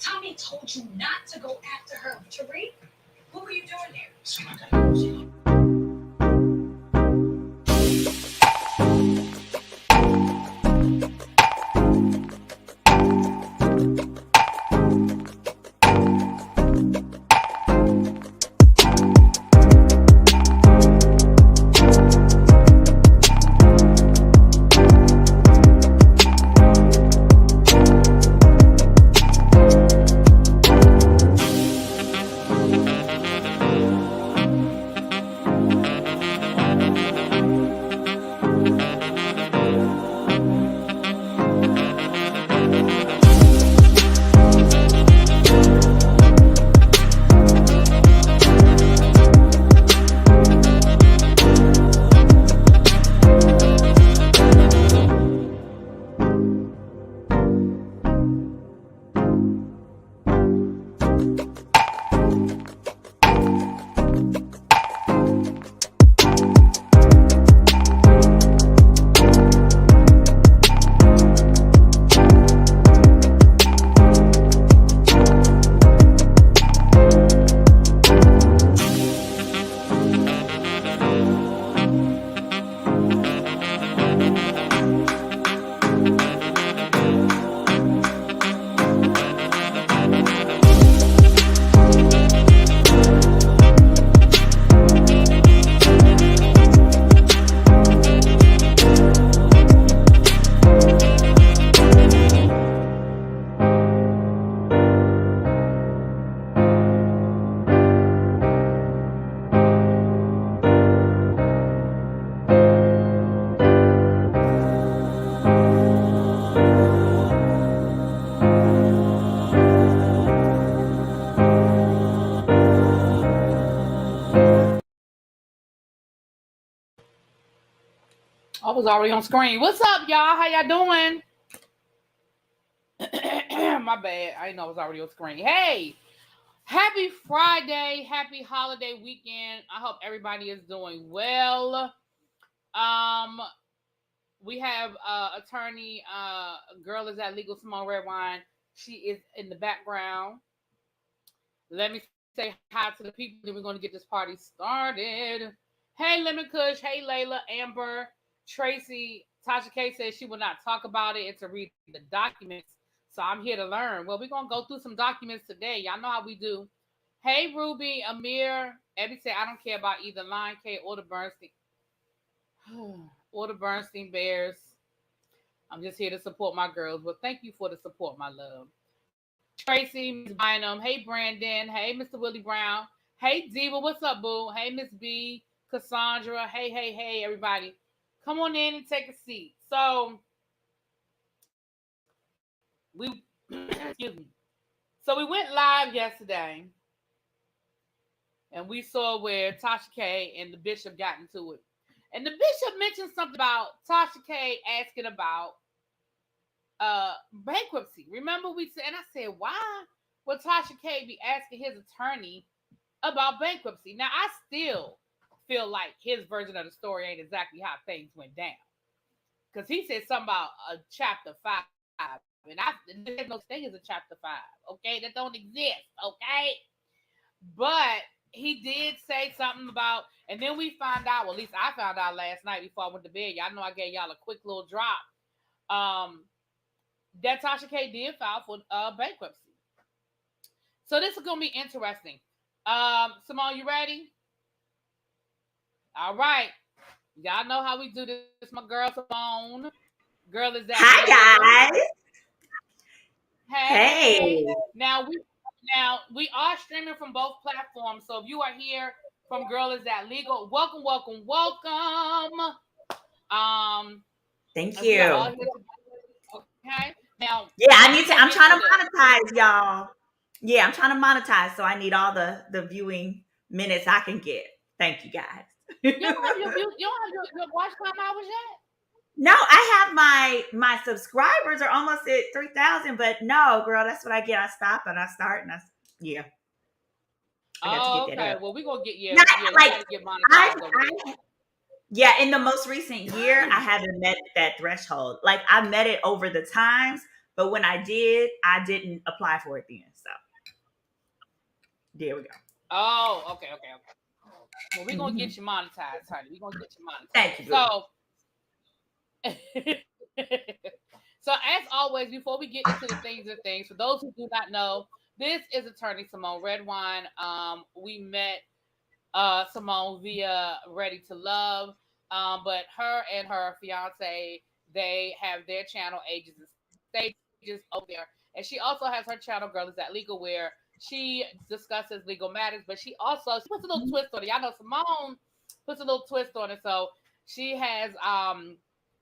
Tommy told you not to go after her. Tariq, what were you doing there? So I got I was already on screen. What's up, y'all? How y'all doing? My bad. I didn't know I was already on screen. Hey, happy Friday. Happy holiday weekend. I hope everybody is doing well. Um, we have attorney girl is at Legal Small Red Wine. She is in the background. Let me say hi to the people. Then we're going to get this party started. Hey, Lemon Kush. Hey, Layla, Amber, Tracy. Tasha K says she will not talk about it and to read the documents. So I'm here to learn. Well, we're going to go through some documents today. Y'all know how we do. Hey, Ruby, Amir. Abby said, I don't care about either Lion K or the Bernstein. Or the Bernstein Bears. I'm just here to support my girls. But thank you for the support, my love. Tracy, Miss Bynum. Hey, Brandon. Hey, Mr. Willie Brown. Hey, Diva. What's up, boo? Hey, Miss B. Cassandra. Hey, everybody. Come on in and take a seat. So, excuse me. So we went live yesterday, and we saw where Tasha K and the bishop got into it. And the bishop mentioned something about Tasha K asking about bankruptcy. Remember we said, and I said, why would Tasha K be asking his attorney about bankruptcy? Now I still feel like his version of the story ain't exactly how things went down. Because he said something about a chapter 5. And there's no thing as a chapter 5. Okay, that don't exist. Okay. But he did say something about, and then we found out, well, at least I found out last night before I went to bed. Y'all know I gave y'all a quick little drop. That Tasha K did file for bankruptcy. So this is gonna be interesting. Simone, you ready? All right. Y'all know how we do this. My girl Simone. Girl is that Hi legal. guys. Hey. Hey. Now we are streaming from both platforms. So if you are here from Girl Is That Legal, welcome. Thank And we are all you. here together. Okay. Now Yeah, let's I'm get trying into to this. monetize, y'all. Yeah, I'm trying to monetize, so I need all the viewing minutes I can get. Thank you guys. You don't have your watch time hours yet? No, I have my subscribers are almost at 3,000, but no, girl, that's what I get. I stop and I start and yeah, I got to get Oh, that okay. up. Well, we're gonna get Not you like gotta get I monetized over there. Yeah, in the most recent year, I haven't met that threshold. Like I met it over the times, But when I did, I didn't apply for it then. So there we go. Oh, okay, okay, okay. Well, we're gonna Hmm. get you monetized, honey. We're gonna get you Thank you, monetized. boo. So as always, before we get into the things, for those who do not know, this is attorney Simone Redwine. We met Simone via Ready to Love. But her and her fiance, they have their channel Ages and Stages over there. And she also has her channel Girl Is That Legal, where she discusses legal matters, but she puts a little twist on it. Y'all know Simone puts a little twist on it. So she has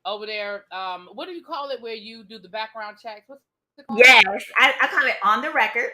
over there, what do you call it where you do the background checks? What's it called? Yes, I call it on the record.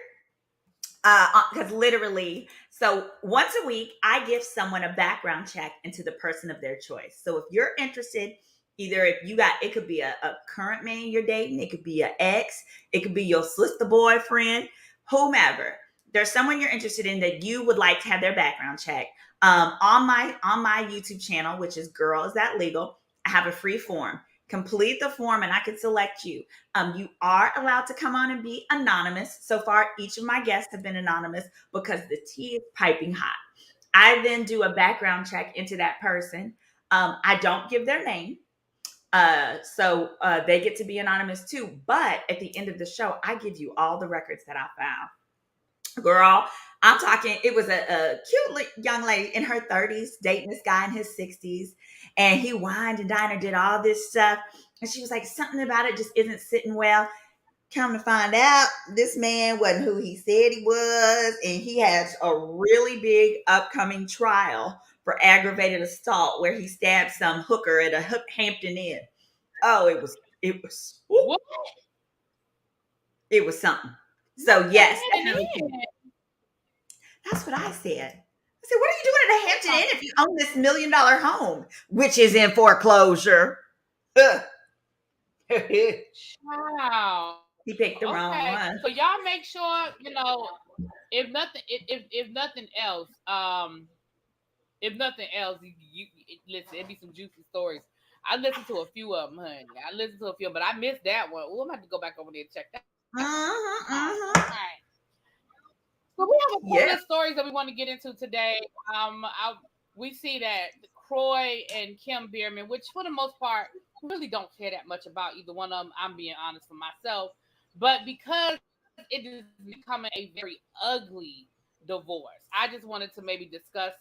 Because literally, so once a week, I give someone a background check into the person of their choice. So if you're interested, either if you got, it could be a current man you're dating, it could be an ex, it could be your sister boyfriend, whomever. There's someone you're interested in that you would like to have their background check. On my YouTube channel, which is Girl Is That Legal, I have a free form. Complete the form, and I can select you. You are allowed to come on and be anonymous. So far, each of my guests have been anonymous because the tea is piping hot. I then do a background check into that person. I don't give their name. So they get to be anonymous too. But at the end of the show, I give you all the records that I found. Girl, I'm talking, it was a cute young lady in her 30s dating this guy in his 60s. And he whined and dined and did all this stuff. And she was like, something about it just isn't sitting well. Come to find out, this man wasn't who he said he was, and he has a really big upcoming trial for aggravated assault where he stabbed some hooker at a Hampton Inn. Oh, ooh, What? it was something. Not So the yes, Hampton definitely. Inn. That's what I said. I said, what are you doing at a Hampton Inn if you own this $1 million home, which is in foreclosure? Ugh. Wow. He picked the wrong Okay. one. So y'all make sure, if nothing else, listen, it be some juicy stories. I listened to a few of them, honey. But I missed that one. Oh, I'm gonna have to go back over there and check that out. All Mm-hmm. right. So we have a couple Yeah. of stories that we want to get into today. We see that Croy and Kim Bierman, which for the most part, we really don't care that much about either one of them. I'm being honest for myself, but because it is becoming a very ugly divorce, I just wanted to maybe discuss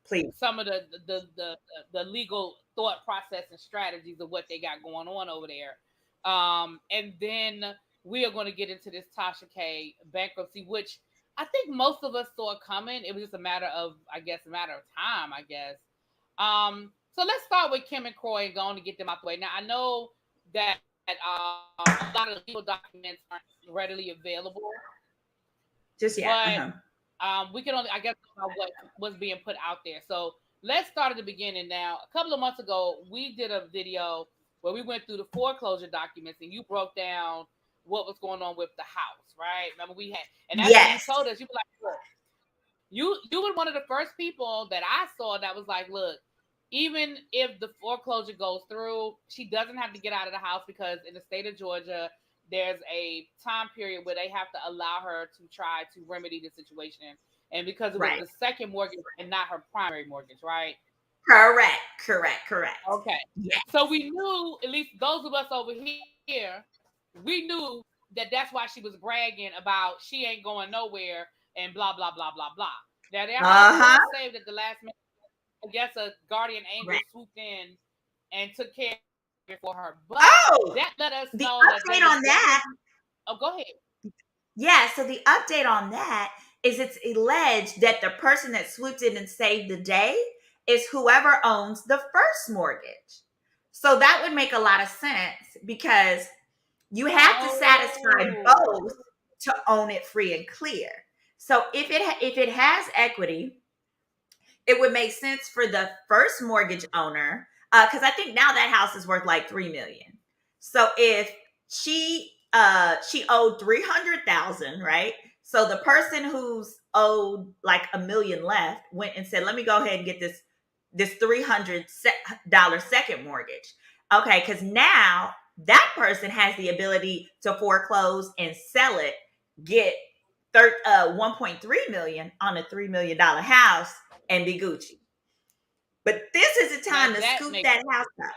Please. some of the legal thought process and strategies of what they got going on over there, and then we are going to get into this Tasha K bankruptcy, which I think most of us saw coming. It was just a matter of time, I guess. So let's start with Kim and Croy and going to get them out the way. Now I know that a lot of legal documents aren't readily available, Just yet. but Uh-huh. we can only, I guess, talk about what was being put out there. So let's start at the beginning. Now, a couple of months ago, we did a video where we went through the foreclosure documents, and you broke down what was going on with the house, right? Remember we had, and that's when you Yes. told us, you were like, look, you were one of the first people that I saw that was like, look, even if the foreclosure goes through, she doesn't have to get out of the house because in the state of Georgia, there's a time period where they have to allow her to try to remedy the situation. And because it was Right. the second mortgage and not her primary mortgage, right? Correct. Okay. Yes. So we knew, at least those of us over here, we knew that that's why she was bragging about she ain't going nowhere and blah, blah, blah, blah, blah. Now, there are Uh-huh. reports say that the last minute, I guess a guardian angel Right. swooped in and took care of it for her. But Oh, that let us the know that there update was on that. oh, go ahead. Yeah, so the update on that is it's alleged that the person that swooped in and saved the day is whoever owns the first mortgage. So that would make a lot of sense because you have to satisfy Oh, both to own it free and clear. So if it has equity, it would make sense for the first mortgage owner because I think now that house is worth like 3 million. So if she owed 300,000, right? So the person who's owed like 1 million left went and said, "Let me go ahead and get this $300 second mortgage." Okay, because now that person has the ability to foreclose and sell it, get 1.3 million on a $3 million house and be Gucci. But this is the Now time to that scoop makes that house up.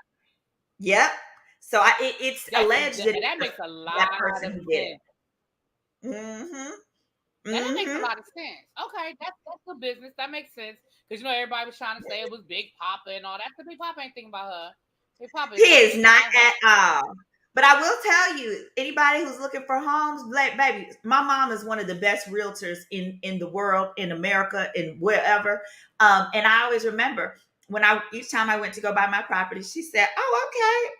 Yep. So it's alleged that that it's makes a that lot person of who did it. sense. Mm-hmm. That makes a Mm-hmm. lot of sense. Okay, that's good business. That makes sense because everybody was trying to say it was Big Papa and all that. The Big Papa ain't thinking about her. Big Papa He is not is thinking not about at her. all. But I will tell you, anybody who's looking for homes, like, baby, my mom is one of the best realtors in the world, in America, in wherever. And I always remember when each time I went to go buy my property, she said, "Oh, okay.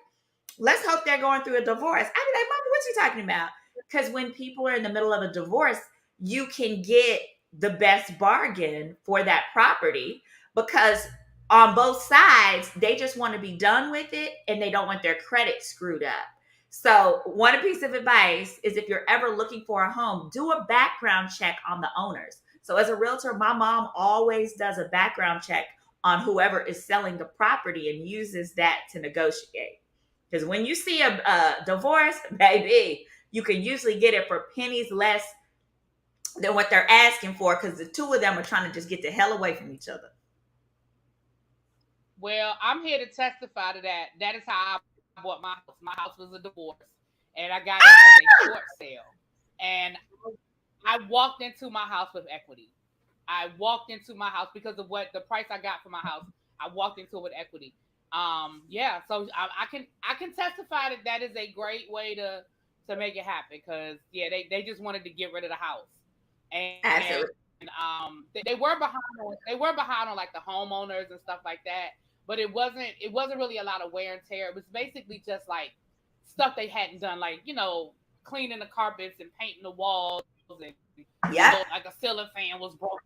Let's hope they're going through a divorce." I'd be like, "Mommy, what you talking about?" Because when people are in the middle of a divorce, you can get the best bargain for that property because on both sides, they just want to be done with it and they don't want their credit screwed up. So, one piece of advice is if you're ever looking for a home, do a background check on the owners. So, as a realtor, my mom always does a background check on whoever is selling the property and uses that to negotiate. Because when you see a divorce, baby, you can usually get it for pennies less than what they're asking for because the two of them are trying to just get the hell away from each other. Well, I'm here to testify to that. That is how I bought my house. My house was a divorce, and I got it as a short sale. And I walked into my house with equity. I walked into my house because of what the price I got for my house. I walked into it with equity. Yeah, so I can testify that that is a great way to make it happen because yeah, they just wanted to get rid of the house, and Absolutely. they were behind on like the homeowners and stuff like that, but it wasn't really a lot of wear and tear. It was basically just like stuff they hadn't done, like cleaning the carpets and painting the walls and Yep. like a ceiling fan was broken.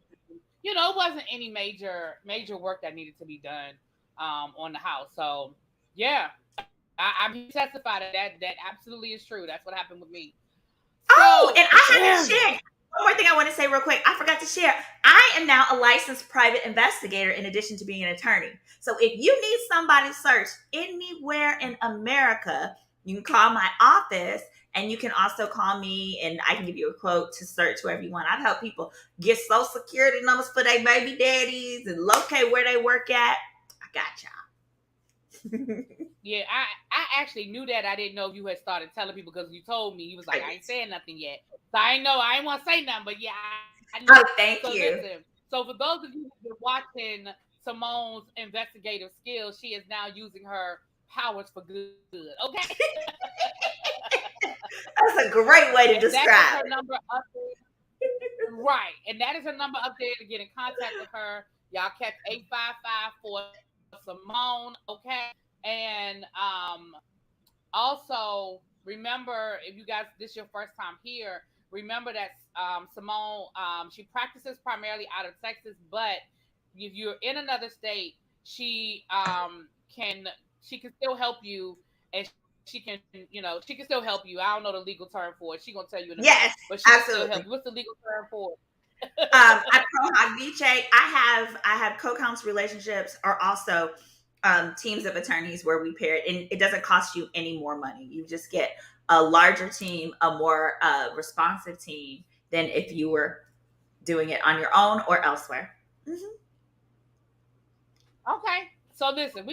It wasn't any major work that needed to be done on the house. So yeah, I'm here to testify that absolutely is true. That's what happened with me. Oh, So and I haven't yeah. shared. One more thing I want to say real quick. I forgot to share. I am now a licensed private investigator in addition to being an attorney. So if you need somebody searched anywhere in America, you can call my office and you can also call me and I can give you a quote to search wherever you want. I've helped people get social security numbers for their baby daddies and locate where they work at. I got y'all. Yeah, I actually knew that. I didn't know if you had started telling people because you told me. You was like, I ain't saying nothing yet. So I ain't know. I ain't want to say nothing, but yeah, I knew. Oh, thank So you. listen. So for those of you who've been watching Simone's investigative skills, she is now using her powers for good. Okay, That's a great way to and that is describe her it. number up there. Right, and that is her number up there to get in contact with her. Y'all catch 855 for Simone. Okay, and also, remember if you guys this is your first time here, remember that Simone she practices primarily out of Texas, but if you're in another state, can she can still help you, and she can still help you. I don't know the legal term for it. She gonna tell you in a minute, Yes, but she can still help absolutely. you. What's the legal term for At it? Pro Hog Vice, I have co-counsel relationships or also teams of attorneys where we pair it, and it doesn't cost you any more money. You just get a larger team, a more responsive team than if you were doing it on your own or elsewhere. Mhm. Okay. So listen.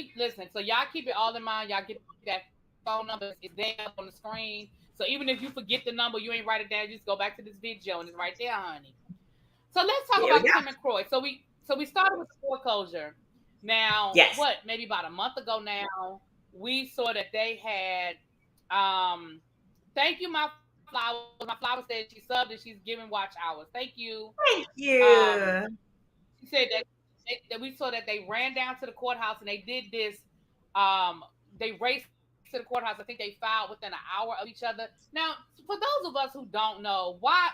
So y'all keep it all in mind. Y'all get that phone number. It's there on the screen. So even if you forget the number, you ain't write it down. You just go back to this video and it's right there, honey. So let's talk There we about go. Kim and Croy. So we started with foreclosure. Now, Yes. what? Maybe about a month ago now, we saw that they had. Thank you, my flowers. My flower said she subbed and she's giving watch hours. Thank you. Thank Um, you. she said that we saw that they ran down to the courthouse and they did this. Um, they raced to the courthouse. I think they filed within an hour of each other. Now, for those of us who don't know, why?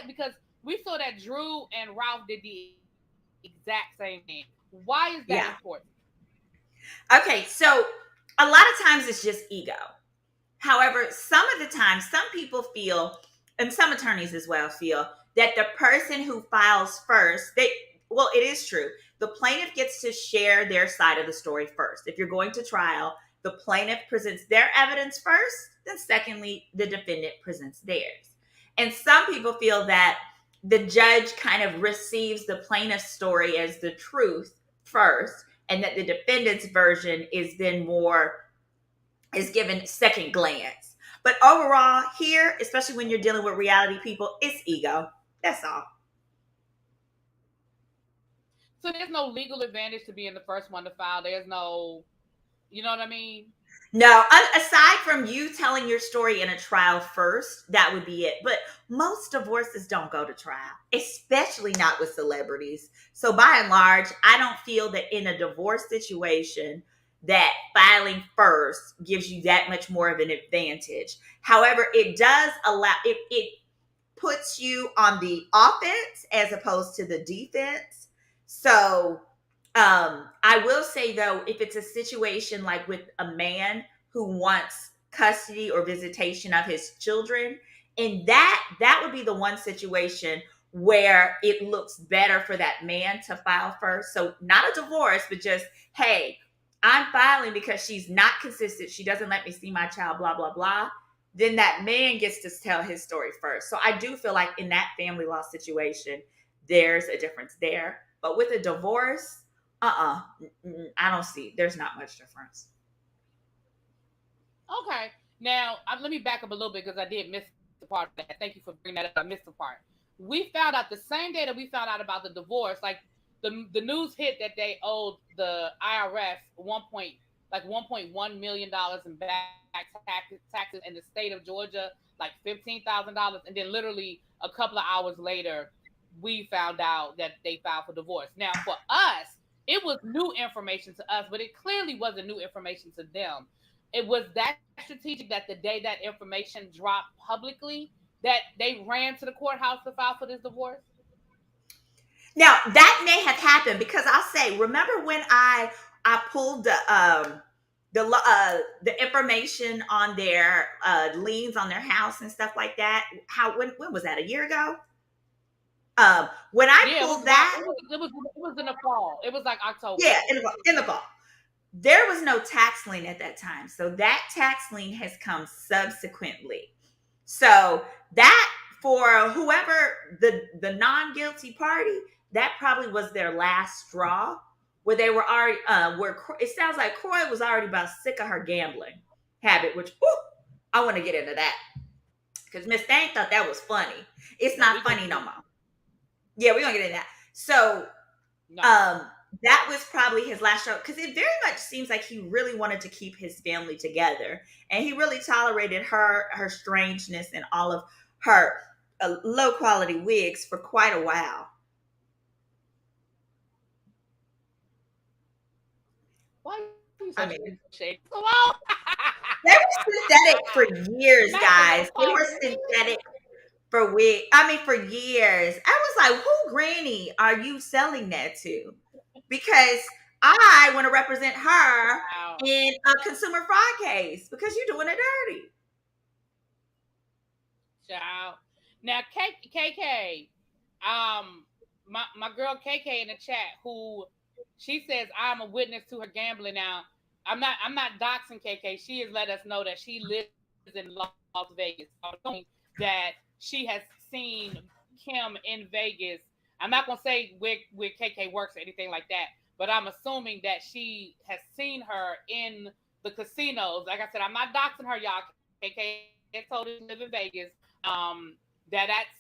Because we saw that Drew and Ralph did the exact same thing. Why is that Yeah. important? Okay. So a lot of times it's just ego. However, some of the time, some people feel, and some attorneys as well feel, that the person who files first, it is true. The plaintiff gets to share their side of the story first. If you're going to trial, the plaintiff presents their evidence first, then secondly, the defendant presents theirs. And some people feel that the judge kind of receives the plaintiff's story as the truth first, and that the defendant's version is then is given second glance. But overall, here, especially when you're dealing with reality people, it's ego. That's all. So there's no legal advantage to being the first one to file. There's no, you know what I mean? No, aside from you telling your story in a trial first, that would be it. But most divorces don't go to trial, especially not with celebrities. So by and large, I don't feel that in a divorce situation that filing first gives you that much more of an advantage. However, it does allow it puts you on the offense as opposed to the defense. So I will say though, if it's a situation like with a man who wants custody or visitation of his children, and that would be the one situation where it looks better for that man to file first. So not a divorce, but just, hey, I'm filing because she's not consistent. She doesn't let me see my child, blah, blah, blah. Then that man gets to tell his story first. So I do feel like in that family law situation, there's a difference there. But with a divorce, I don't see. There's not much difference. Okay. Now, let me back up a little bit because I did miss the part of that. Thank you for bringing that up. I missed the part. We found out the same day that we found out about the divorce, like the news hit that they owed the IRS $1.1 million in back taxes in the state of Georgia, like $15,000, and then literally a couple of hours later, we found out that they filed for divorce. Now, for us, it was new information to us, but it clearly wasn't new information to them. It was that strategic that the day that information dropped publicly, that they ran to the courthouse to file for this divorce. Now that may have happened because I'll say, remember when I pulled the information on their liens on their house and stuff like that? When was that? A year ago? When I pulled that, it was in the fall. It was like October. Yeah, in the fall. There was no tax lien at that time. So that tax lien has come subsequently. So that, for whoever the non-guilty party, that probably was their last straw, where they were already where it sounds like Kory was already about sick of her gambling habit, which I want to get into that because Miss Thang thought that was funny. It's not funny no more. Yeah, we're gonna get into that. So that was probably his last show, because it very much seems like he really wanted to keep his family together, and he really tolerated her strangeness and all of her low quality wigs for quite a while. Why are you such a shade? They were synthetic for years, guys. They were synthetic for for years. I was like, who granny are you selling that to? Because I want to represent her in a consumer fraud case because you're doing it dirty. Child. Now, KK, my girl KK in the chat, who she says I'm a witness to her gambling. Now, I'm not doxing KK. She has let us know that she lives in Las Vegas. That she has seen Kim in Vegas. I'm not gonna say where KK works or anything like that, but I'm assuming that she has seen her in the casinos. Like I said, I'm not doxing her, y'all. KK told her to live in Vegas.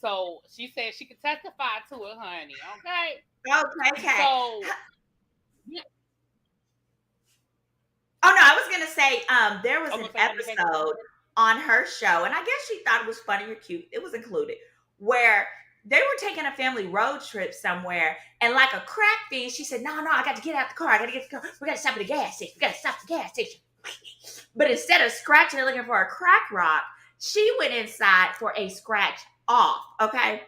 So she said she could testify to it, honey. Okay. So. Oh no, I was gonna say there was an episode on her show, and I guess she thought it was funny or cute. It was included, where they were taking a family road trip somewhere, and like a crack fiend, she said, "No, I got to get out the car. I got to get the car. We got to stop at the gas station. We got to stop at the gas station." But instead of scratching and looking for a crack rock, she went inside for a scratch off. Okay.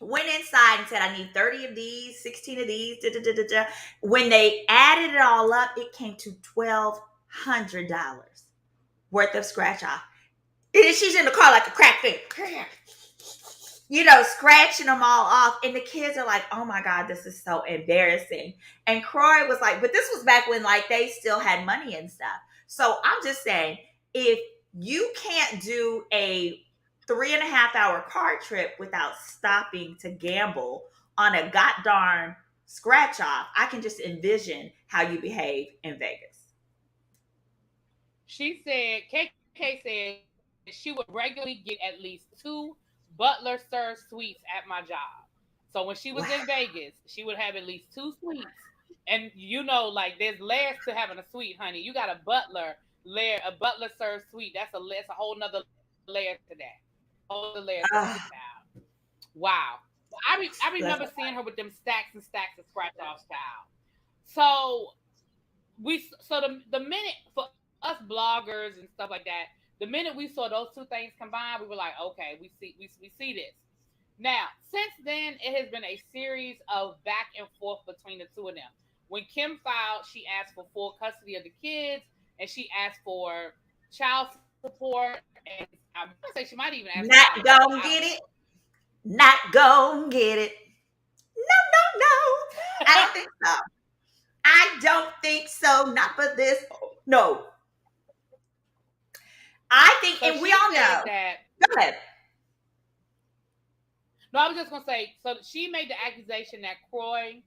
Went inside and said, I need 30 of these, 16 of these. When they added it all up, it came to $1,200 worth of scratch off. And she's in the car like a crack fiend, scratching them all off. And the kids are like, oh my God, this is so embarrassing. And Kory was like, but this was back when like they still had money and stuff. So I'm just saying, if you can't do a 3.5 hour car trip without stopping to gamble on a god darn scratch off, I can just envision how you behave in Vegas. She said, KK said she would regularly get at least two Butler served suites at my job. So when she was Wow. in Vegas, she would have at least two suites. And you know, like there's layers to having a suite, honey. You got a butler layer, a butler served suite. That's a whole nother layer to that. Whole other layer to that, Ah, child. Wow. I remember bless her. seeing her with them stacks and stacks of scratch offs, child. So the minute for us bloggers and stuff like that, the minute we saw those two things combined, we were like, okay, we see this. Now, since then, it has been a series of back and forth between the two of them. When Kim filed, she asked for full custody of the kids, and she asked for child support, and I want to say she might even ask for child Not support. I gonna don't know. get it. Not gonna get it. No, no, no. I don't think so. I don't think so. Not for this. No. I think, So and we she all said know. that. Go ahead. No, I was just gonna say. So she made the accusation that Croy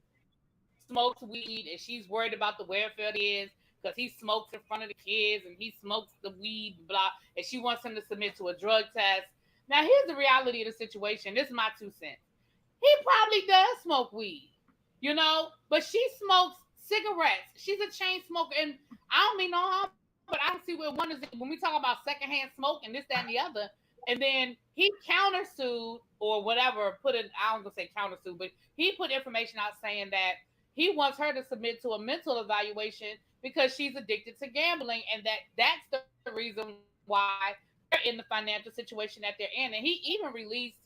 smokes weed, and she's worried about the welfare it is because he smokes in front of the kids and he smokes the weed, blah. And she wants him to submit to a drug test. Now, here's the reality of the situation. This is my 2 cents. He probably does smoke weed, but she smokes cigarettes. She's a chain smoker, and I don't mean no harm, but I don't see where one is when we talk about secondhand smoke and this, that, and the other. And then he countersued or whatever, put it, I don't gonna say countersued, but he put information out saying that he wants her to submit to a mental evaluation because she's addicted to gambling, and that's the reason why they're in the financial situation that they're in. And he even released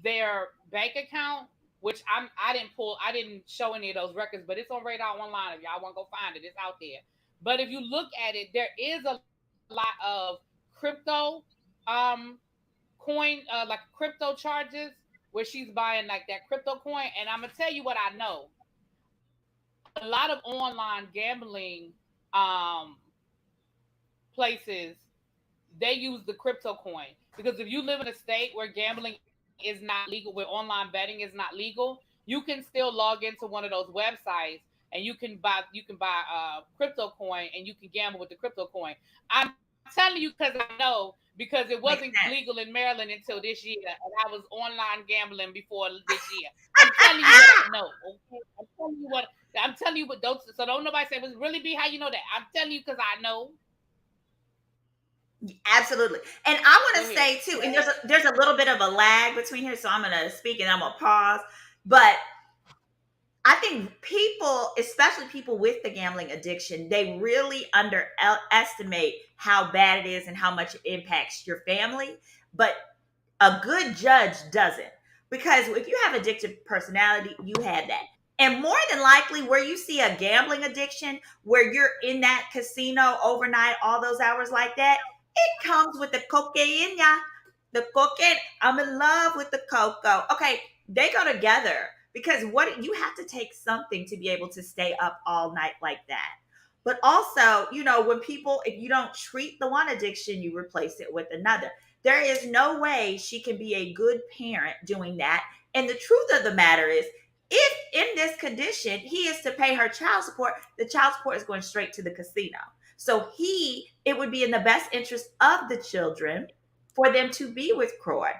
their bank account, which I didn't show any of those records, but it's on Radar Online. If y'all want to go find it, it's out there. But if you look at it, there is a lot of crypto um coin, like crypto charges, where she's buying like that crypto coin. And I'm gonna tell you what I know. A lot of online gambling um places, they use the crypto coin, because if you live in a state where gambling is not legal, where online betting is not legal, you can still log into one of those websites and you can buy crypto coin and you can gamble with the crypto coin. I'm telling you because I know, because it wasn't Makes legal in sense. Maryland until this year, and I was online gambling before this year. I'm telling you what I know. Okay, I'm telling you what. Don't nobody say, "Well, really be how you know that." I'm telling you because I know. Absolutely. And I Go want to ahead. say too, and there's a little bit of a lag between here, so I'm gonna speak and I'm gonna pause. But I think people, especially people with the gambling addiction, they really underestimate how bad it is and how much it impacts your family. But a good judge doesn't. Because if you have addictive personality, you have that. And more than likely, where you see a gambling addiction, where you're in that casino overnight, all those hours like that, it comes with the cocaine. Yeah. The cocaine. I'm in love with the cocoa. Okay, they go together because what you have to take something to be able to stay up all night like that. But also, when people, if you don't treat the one addiction, you replace it with another. There is no way she can be a good parent doing that. And the truth of the matter is, if in this condition he is to pay her child support, the child support is going straight to the casino. So it would be in the best interest of the children for them to be with Croy.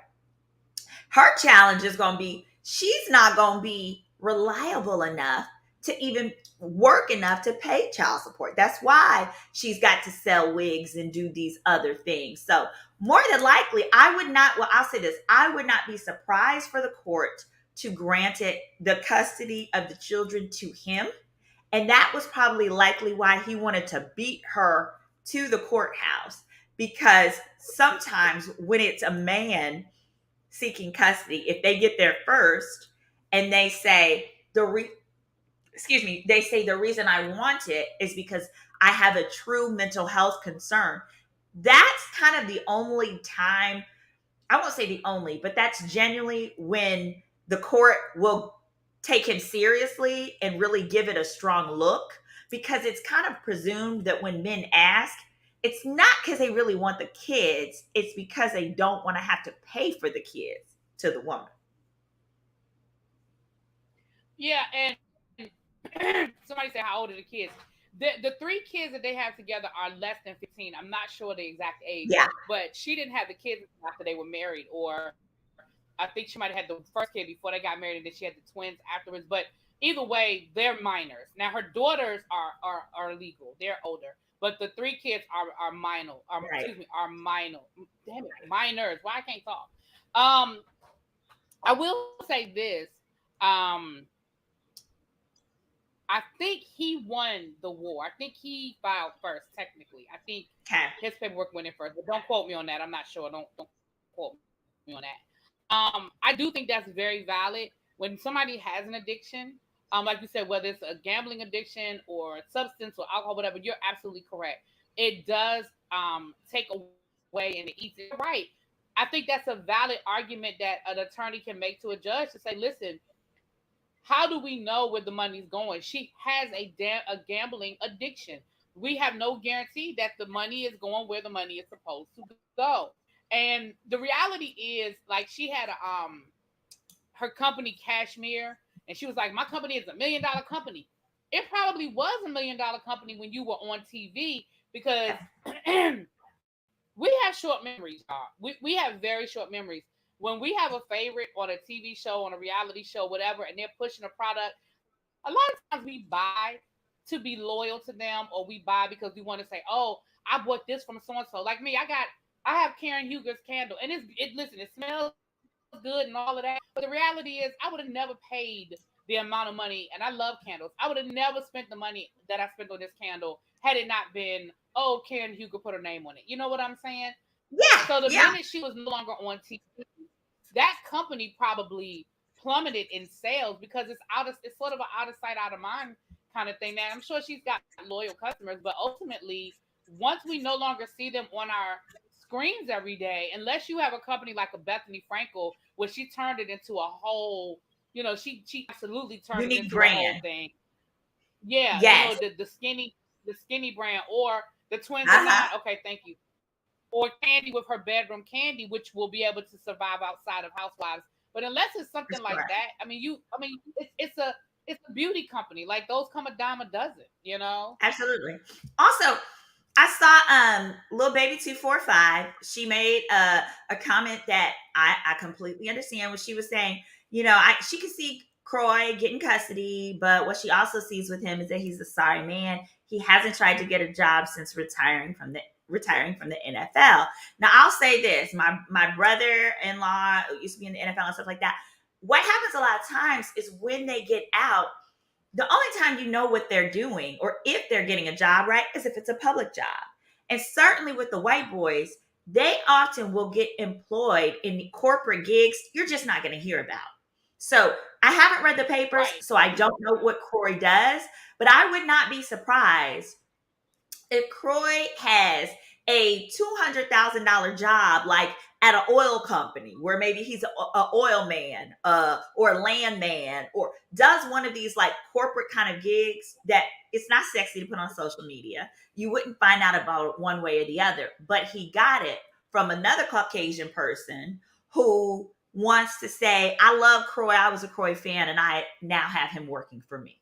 Her challenge is going to be she's not going to be reliable enough to even work enough to pay child support. That's why she's got to sell wigs and do these other things. So, more than likely, I'll say this, I would not be surprised for the court to grant it the custody of the children to him. And that was probably likely why he wanted to beat her to the courthouse, because sometimes when it's a man seeking custody, if they get there first and they say they say the reason I want it is because I have a true mental health concern. That's kind of the only time, I won't say the only, but that's genuinely when the court will take him seriously and really give it a strong look, because it's kind of presumed that when men ask, it's not because they really want the kids. It's because they don't want to have to pay for the kids to the woman. Yeah, and somebody said, how old are the kids? The three kids that they have together are less than 15. I'm not sure the exact age, Yeah. but she didn't have the kids after they were married, or I think she might have had the first kid before they got married, and then she had the twins afterwards. But either way, they're minors. Now her daughters are legal; they're older, but the three kids are minor. Right. Excuse me, are minor. Damn it, minors. Why I can't talk? I will say this. I think he won the war. I think he filed first, technically. I think Okay. his paperwork went in first, but don't quote me on that. I'm not sure. Don't quote me on that. I do think that's very valid. When somebody has an addiction, like you said, whether it's a gambling addiction or substance or alcohol, whatever, you're absolutely correct. It does take away and it eats it. Right. I think that's a valid argument that an attorney can make to a judge to say, listen, how do we know where the money's going? She has a gambling addiction. We have no guarantee that the money is going where the money is supposed to go. And the reality is, like, she had a her company Cashmere, and she was like, "My company is $1 million company." It probably was $1 million company when you were on TV because we have short memories, y'all. We have very short memories. When we have a favorite on a TV show, on a reality show, whatever, and they're pushing a product, a lot of times we buy to be loyal to them, or we buy because we want to say, "Oh, I bought this from so and so." Like me, I have Karen Huger's candle, and listen, it smells good and all of that. But the reality is, I would have never paid the amount of money, and I love candles. I would have never spent the money that I spent on this candle had it not been, oh, Karen Huger put her name on it. You know what I'm saying? Yeah. So the Yeah. minute she was no longer on TV, that company probably plummeted in sales because it's sort of an out of sight, out of mind kind of thing. Now I'm sure she's got loyal customers, but ultimately, once we no longer see them on our screens every day, unless you have a company like a Bethany Frankel, where she turned it into a whole, she absolutely turned it Unique into a whole brand. thing. Yeah, Yes. the skinny brand, or the twins are Uh-huh. not okay. Thank you. Or Candy with her bedroom candy, which will be able to survive outside of Housewives. But unless it's something That's like correct. that, it's a beauty company. Like those come a dime a dozen, you know. Absolutely. Also, I saw Lil Baby 245. She made a comment that I completely understand what she was saying. She could see Croy getting custody, but what she also sees with him is that he's a sorry man. He hasn't tried to get a job since retiring from the NFL. Now, I'll say this: my brother-in-law used to be in the NFL and stuff like that. What happens a lot of times is when they get out, the only time you know what they're doing or if they're getting a job, right, is if it's a public job. And certainly with the white boys, they often will get employed in the corporate gigs you're just not going to hear about. So I haven't read the papers, Right. so I don't know what Corey does, but I would not be surprised if Croy has a $200,000 job, like at an oil company, where maybe he's a oil man, or a land man, or does one of these like corporate kind of gigs that it's not sexy to put on social media. You wouldn't find out about it one way or the other, but he got it from another Caucasian person who wants to say, I love Croy. I was a Croy fan, and I now have him working for me.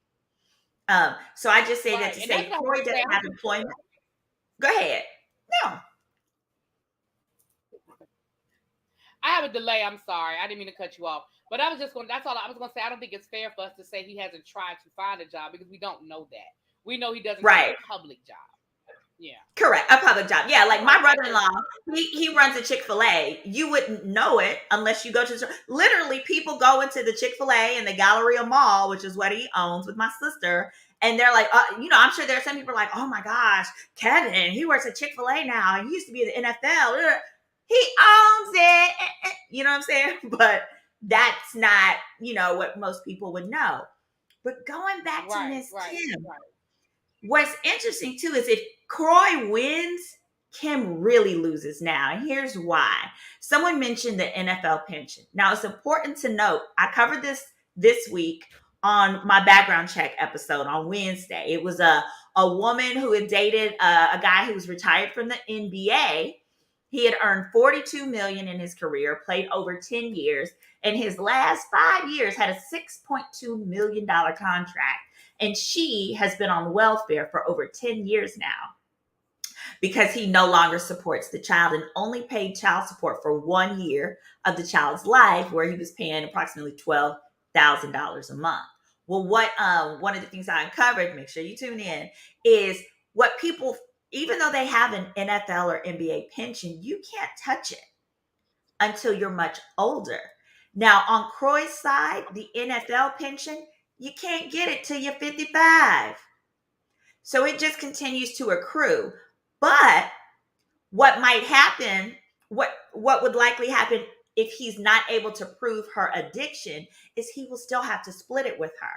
So I just say that Right. to And that's say what I Croy was saying. doesn't have employment. Go ahead. No. I have a delay. I'm sorry. I didn't mean to cut you off. But that's all I was going to say. I don't think it's fair for us to say he hasn't tried to find a job because we don't know that. We know he doesn't have Right. a public job. Yeah. Correct. A public job. Yeah, like my Right. brother-in-law, he runs a Chick-fil-A. You wouldn't know it unless you go to literally people go into the Chick-fil-A in the Galleria Mall, which is what he owns with my sister. And they're like, I'm sure there are some people like, oh my gosh, Kevin, he works at Chick-fil-A now. He used to be in the NFL. He owns it. You know what I'm saying? But that's not, what most people would know. But going back to Miss Kim, what's interesting too is if Croy wins, Kim really loses now. And here's why. Someone mentioned the NFL pension. Now, it's important to note, I covered this week on my background check episode on Wednesday. It was a woman who had dated a guy who was retired from the NBA. He had earned 42 million in his career, played over 10 years, and his last 5 years had a 6.2 million dollar contract. And she has been on welfare for over 10 years now because he no longer supports the child and only paid child support for 1 year of the child's life, where he was paying approximately $12,000 a month. Well, what one of the things I uncovered, make sure you tune in, is what people, even though they have an NFL or NBA pension, you can't touch it until you're much older. Now, on Croy's side, the NFL pension, you can't get it till you're 55. So it just continues to accrue. But what might happen, what would likely happen if he's not able to prove her addiction, is he will still have to split it with her.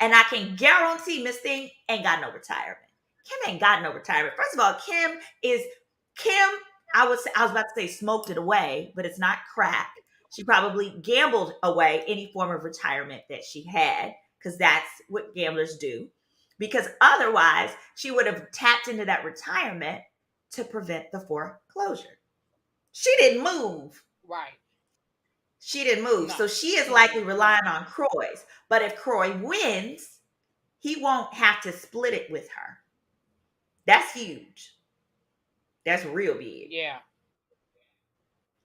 And I can guarantee Miss Thing ain't got no retirement. Kim ain't got no retirement. First of all, Kim. I was about to say smoked it away, but it's not crack. She probably gambled away any form of retirement that she had, because that's what gamblers do. Because otherwise, she would have tapped into that retirement to prevent the foreclosure. She didn't move. Right. She didn't move. No. So she is likely relying on Croy's. But if Croy wins, he won't have to split it with her. That's huge. That's real big. Yeah.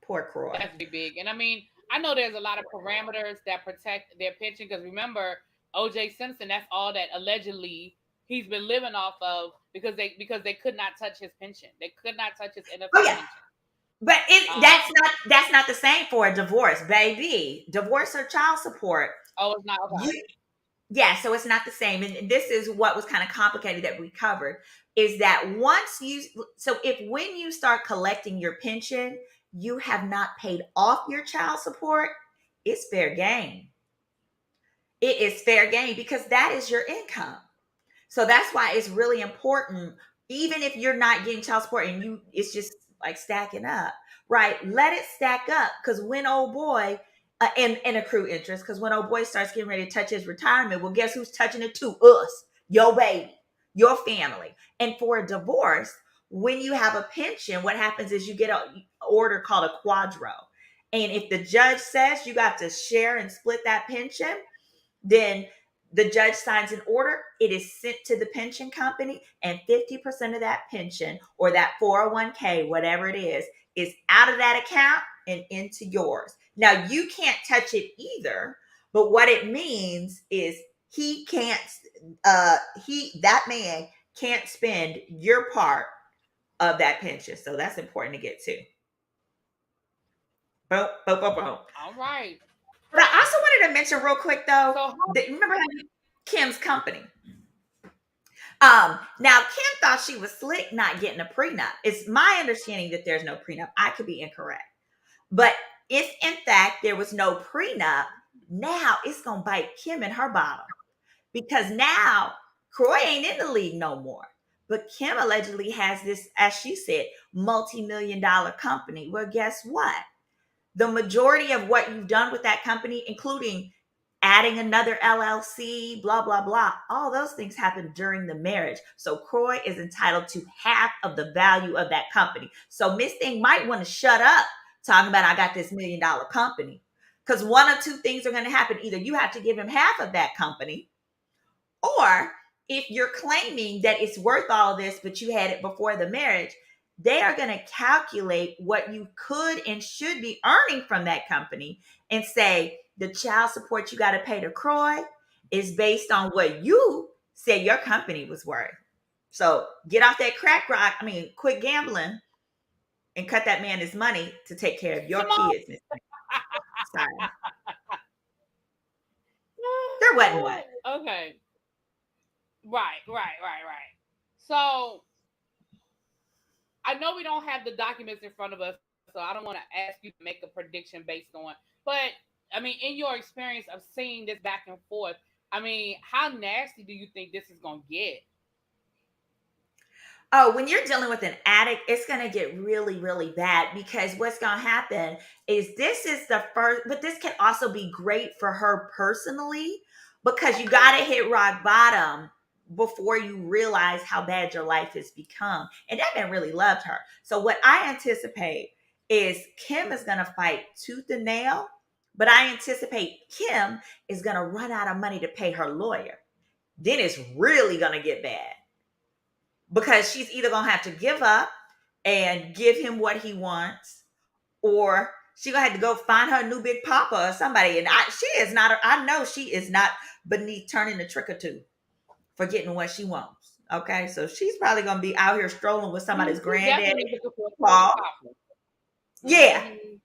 Poor Croy. That's big. And I mean, I know there's a lot of parameters that protect their pension, because remember, OJ Simpson, that's all that allegedly he's been living off of, because they could not touch his pension. They could not touch his NFL pension. But that's not the same for a divorce, baby. Divorce or child support. Oh, it's not. Okay. So it's not the same. And this is what was kind of complicated that we covered, is that when you start collecting your pension, you have not paid off your child support, it's fair game. It is fair game because that is your income. So that's why it's really important, even if you're not getting child support and it's just like stacking up, right? Let it stack up, because when old boy, and accrue interest, because when old boy starts getting ready to touch his retirement, well, guess who's touching it too? Us, your baby, your family. And for a divorce, when you have a pension, what happens is you get an order called a quadro. And if the judge says you got to share and split that pension, then the judge signs an order, it is sent to the pension company, and 50% of that pension, or that 401k, whatever it is out of that account and into yours. Now, you can't touch it either, but what it means is that man can't spend your part of that pension. So that's important to get to. Boom, boom, boom, boom. All right. But I also wanted to mention real quick, though, remember Kim's company? Now, Kim thought she was slick not getting a prenup. It's my understanding that there's no prenup. I could be incorrect. But if, in fact, there was no prenup, now it's going to bite Kim in her bottom. Because now Croy ain't in the league no more. But Kim allegedly has this, as she said, multi-million-dollar company. Well, guess what? The majority of what you've done with that company, including adding another LLC, blah, blah, blah, all those things happened during the marriage. So Croy is entitled to half of the value of that company. So Miss Thing might want to shut up talking about, I got this $1 million company. Because one of two things are going to happen. Either you have to give him half of that company, or if you're claiming that it's worth all of this, but you had it before the marriage, they are going to calculate what you could and should be earning from that company and say the child support you got to pay to Croy is based on what you said your company was worth. So get off that crack rock. Quit gambling and cut that man his money to take care of your kids. Sorry. There wasn't one. Okay. Right. So I know we don't have the documents in front of us, so I don't want to ask you to make a prediction based on, but in your experience of seeing this back and forth, how nasty do you think this is going to get? Oh, when you're dealing with an addict, it's going to get really, really bad, because what's going to happen is this is the first, but this can also be great for her personally, because you got to hit rock bottom before you realize how bad your life has become. And that man really loved her. So what I anticipate is Kim is going to fight tooth and nail, but I anticipate Kim is going to run out of money to pay her lawyer. Then it's really going to get bad because she's either going to have to give up and give him what he wants, or she gonna have to go find her new big papa or somebody. And I know she is not beneath turning a trick or two for getting what she wants. Okay, so she's probably gonna be out here strolling with somebody's She's granddaddy, definitely looking for a Paul. papa. Yeah. Mhm.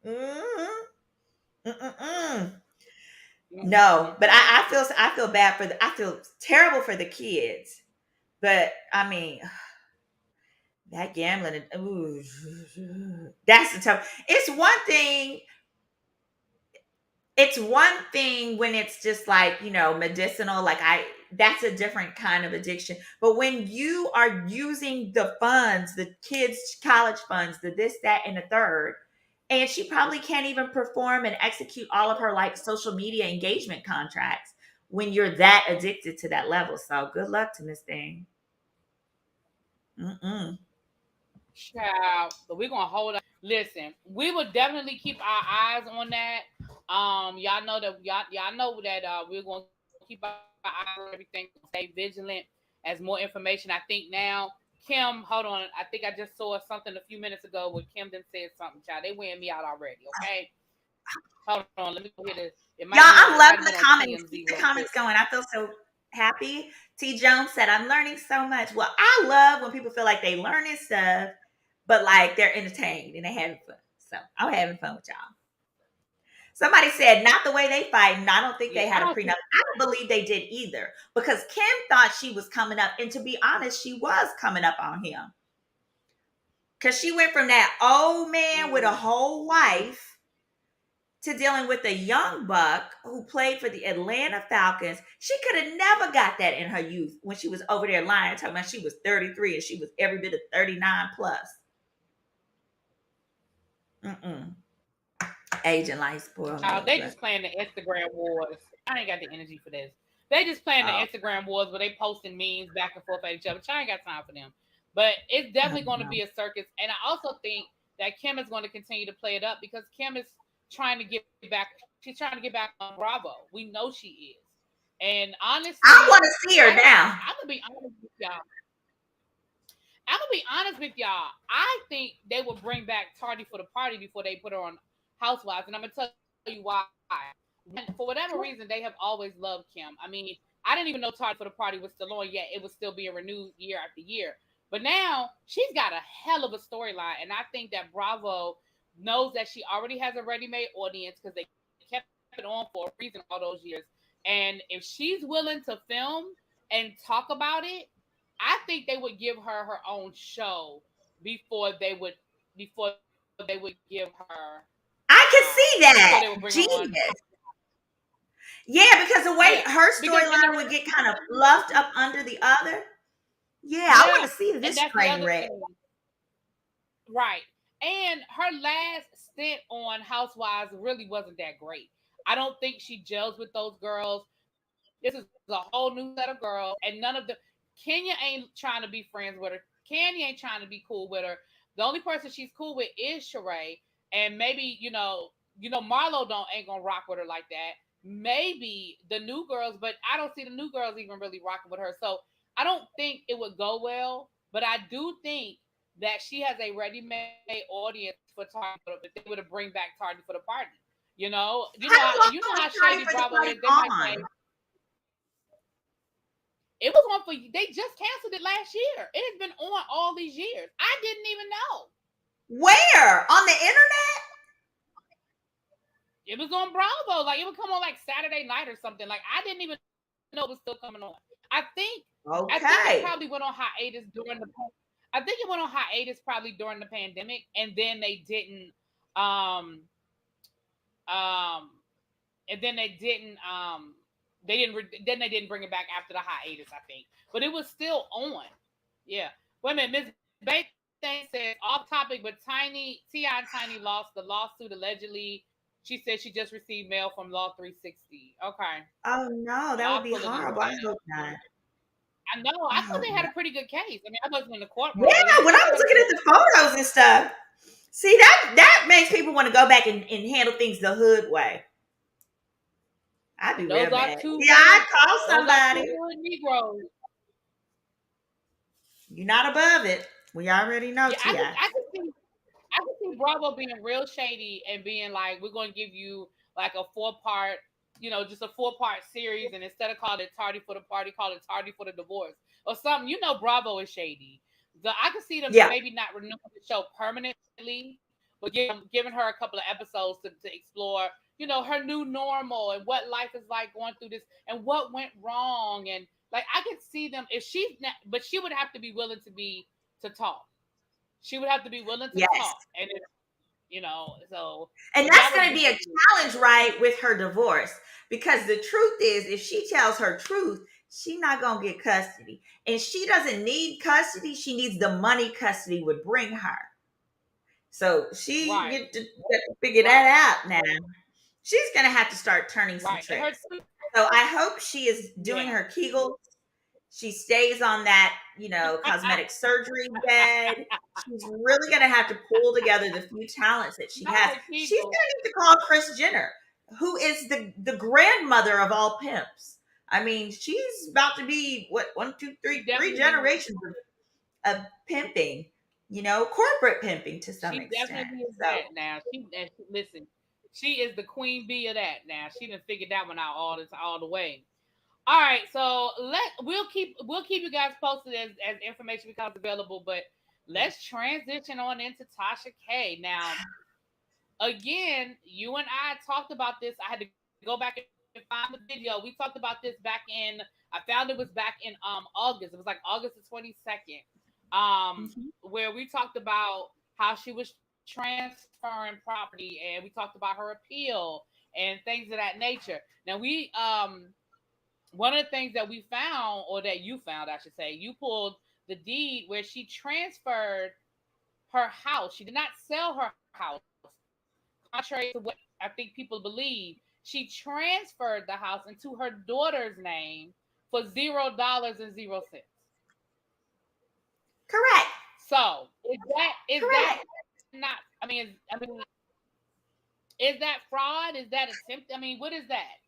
Mm-hmm. Mm-mm-mm. No, but Mhm. I feel bad for I feel terrible for the kids. But I mean, that gambling, ooh, that's the tough. It's one thing when it's just like, medicinal, like that's a different kind of addiction. But when you are using the funds, the kids' college funds, the this, that, and the third, and she probably can't even perform and execute all of her like social media engagement contracts when you're that addicted to that level. So good luck to Miss Thing. Mm-mm. Child, but we're gonna hold on. Listen, we will definitely keep our eyes on that. Y'all know that y'all know that we're gonna keep our eyes on everything. Stay vigilant as more information. I think now, Kim, hold on. I think I just saw something a few minutes ago where Kim done said something. Child, they weighing me out already. Okay, hold on. Let me go here. It Y'all, might be on. I'm It might loving have the been on comments. TMZ Keep the real quick. comments going. I feel so happy. T. Jones said, I'm learning so much. Well, I love when people feel like they learning stuff, but like they're entertained and they having fun. So I'm having fun with y'all. Somebody said, not the way they fight. And I don't think Yeah, they I had a don't prenup. see. I don't believe they did either because Kim thought she was coming up. And to be honest, she was coming up on him because she went from that old man with a Mm. whole wife to dealing with a young buck who played for the Atlanta Falcons. She could have never got that in her youth when she was over there lying, talking about she was 33 and she was every bit of 39 plus. Mm-mm. Aging like spoiled milk. They But, just playing the Instagram wars. I ain't got the energy for this. They just playing the oh, Instagram wars where they posting memes back and forth at each other. I ain't got time for them. But it's I definitely don't going to know. be a circus. And I also think that Kim is going to continue to play it up because Kim is trying to get back. She's trying to get back on Bravo. We know she is. And I honestly, want to see her now. I'm gonna be honest with y'all. I'm gonna be honest with y'all. I think they would bring back Tardy for the party before they put her on Housewives, and I'm gonna tell you why. For whatever reason, they have always loved Kim. I mean, I didn't even know Tardy for the party was still on yet. It was still being renewed year after year. But now she's got a hell of a storyline, and I think that Bravo knows that she already has a ready-made audience because they kept it on for a reason all those years. And if she's willing to film and talk about it, I think they would give her own show before they would before they would give her I can see before they would that. bring her on. Genius. Yeah, because the Yeah, way her because storyline would get kind of fluffed up under the other. Yeah, I want yeah, to see and this that's the train other wreck. thing, right? And her last stint on Housewives really wasn't that great. I don't think she gels with those girls. This is a whole new set of girls, and none of the Kenya ain't trying to be friends with her. Candy ain't trying to be cool with her. The only person she's cool with is Sheree, and maybe Marlo don't ain't gonna rock with her like that. Maybe the new girls, but I don't see the new girls even really rocking with her. So I don't think it would go well. But I do think that she has a ready-made audience for Tardy for the, if they were to bring back Tardy for the party. How long You know how was shady Party for the Bravo Party is. They might say on? it was on for. They just canceled it last year. It has been on all these years. I didn't even know. Where? On the internet? It was on Bravo. Like it would come on like Saturday night or something. Like I didn't even know it was still coming on. I think I think it probably Okay. went on hiatus during the. I think it went on hiatus probably during the pandemic, and then they didn't. Um, um, and then then they didn't bring it back after the hiatus. I think, but it was still on. Yeah. Wait a minute, Miss Baythane says off topic, but Tiny Ti and Tiny lost the lawsuit allegedly She said she just received mail from Law 360. Okay. Oh no, that would Y'all be full of new horrible. I stuff. hope not. I know. I I thought hope they had not. a pretty good case. I mean, I wasn't in the courtroom, but it Yeah, looked when like I they was had a looking pretty at good the photos and stuff, see that makes people want to go back and handle things the hood way. I'd be Those real are mad. two Yeah, I'd hood. call Those are two somebody. hood Negroes. You're not above it. We already know, Yeah, Ti. I could see Bravo being real shady and being like, we're going to give you like a 4-part, just a 4-part series, and instead of calling it Tardy for the Party, call it Tardy for the Divorce or something. Bravo is shady. I could see them Yeah. maybe not renewing the show permanently, but giving her a couple of episodes to explore, her new normal and what life is like going through this and what went wrong. And like, I could see them if she's not, but she would have to be willing to talk. She would have to be willing to Yes. talk. And so And but that that's would going to be be a challenge, right, with her divorce. Because the truth is, if she tells her truth, she's not going to get custody. And she doesn't need custody. She needs the money custody would bring her. So she right, get to figure right, that out now. She's going to have to start turning some right. And her tricks. So I hope she is doing yeah. her Kegels. She stays on that, cosmetic surgery bed. She's really going to have to pull together the few talents that she Not has. her She's going Kegels. to need to call Kris Jenner, who is the grandmother of all pimps. I mean, she's about to be what one, two, She three definitely generations of pimping, corporate pimping to some she extent. definitely is So that now. Listen, she is the queen bee of that now. She done figured that one out all the way. All right, so we'll keep you guys posted as information becomes available, but let's transition on into Tasha K. Now, again, you and I talked about this. I had to go back and find the video. We talked about this back in. I found it was back in August. It was like August the 22nd, mhm. where we talked about how she was transferring property, and we talked about her appeal and things of that nature. Now one of the things that we found, or that you found, I should say, you pulled the deed where she transferred her house. She did not sell her house, contrary to what I think people believe. She transferred the house into her daughter's name for $0.00. Correct. So is that Correct. not? Is that fraud? Is that attempt? I mean, what is that?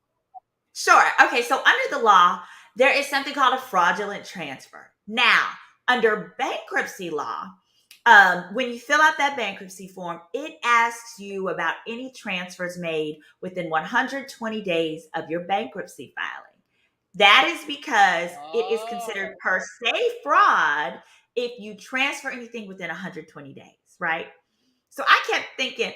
Sure. Okay. So under the law, there is something called a fraudulent transfer. Now, under bankruptcy law, when you fill out that bankruptcy form, it asks you about any transfers made within 120 days of your bankruptcy filing. That is because it is considered Oh, per se fraud if you transfer anything within 120 days, right? So I kept thinking,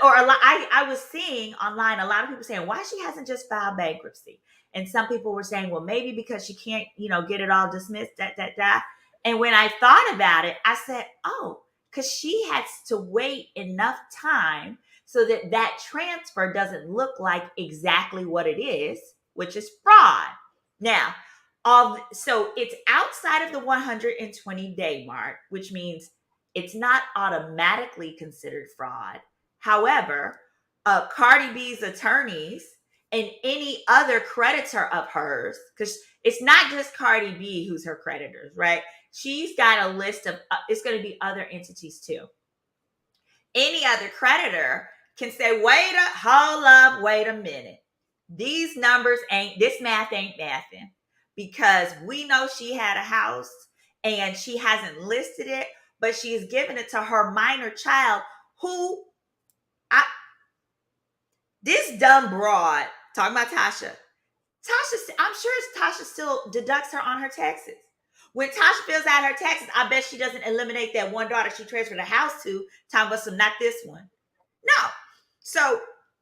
or a lot, I was seeing online a lot of people saying, why she hasn't just filed bankruptcy? And some people were saying, well, maybe because she can't, get it all dismissed, that. And when I thought about it, I said, oh, because she has to wait enough time so that that transfer doesn't look like exactly what it is, which is fraud. Now, so it's outside of the 120-day mark, which means it's not automatically considered fraud. However, Cardi B's attorneys and any other creditor of hers, because it's not just Cardi B who's her creditors, right? She's got a list of, it's going to be other entities too. Any other creditor can say, hold up, wait a minute. This math ain't mathing, because we know she had a house and she hasn't listed it, but she's given it to her minor child who, I, this dumb broad, talking about Tasha, I'm sure Tasha still deducts her on her taxes. When Tasha fills out her taxes, I bet she doesn't eliminate that one daughter she transferred the house to, talking about some, not this one. No. So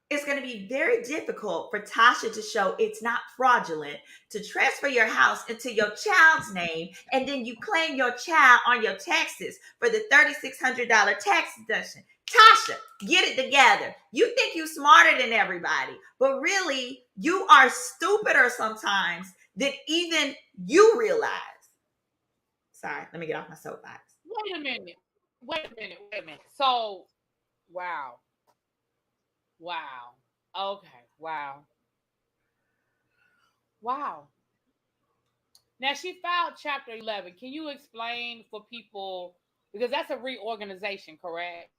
it's going to be very difficult for Tasha to show it's not fraudulent to transfer your house into your child's name, and then you claim your child on your taxes for the $3,600 tax deduction. Tasha, get it together. You think you're smarter than everybody, but really you are stupider sometimes than even you realize. Sorry, let me get off my soapbox. Wait a minute. Wait a minute. So, wow. Wow. Okay. Wow. Wow. Now she filed Chapter 11. Can you explain for people because that's a reorganization, correct?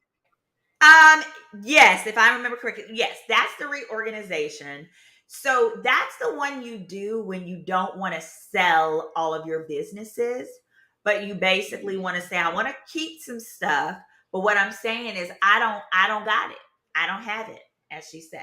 Um, yes, if I remember correctly, yes, that's the reorganization. So that's the one you do when you don't want to sell all of your businesses, but you basically want to say, I want to keep some stuff, but what I'm saying is I don't got it. I don't have it, as she says.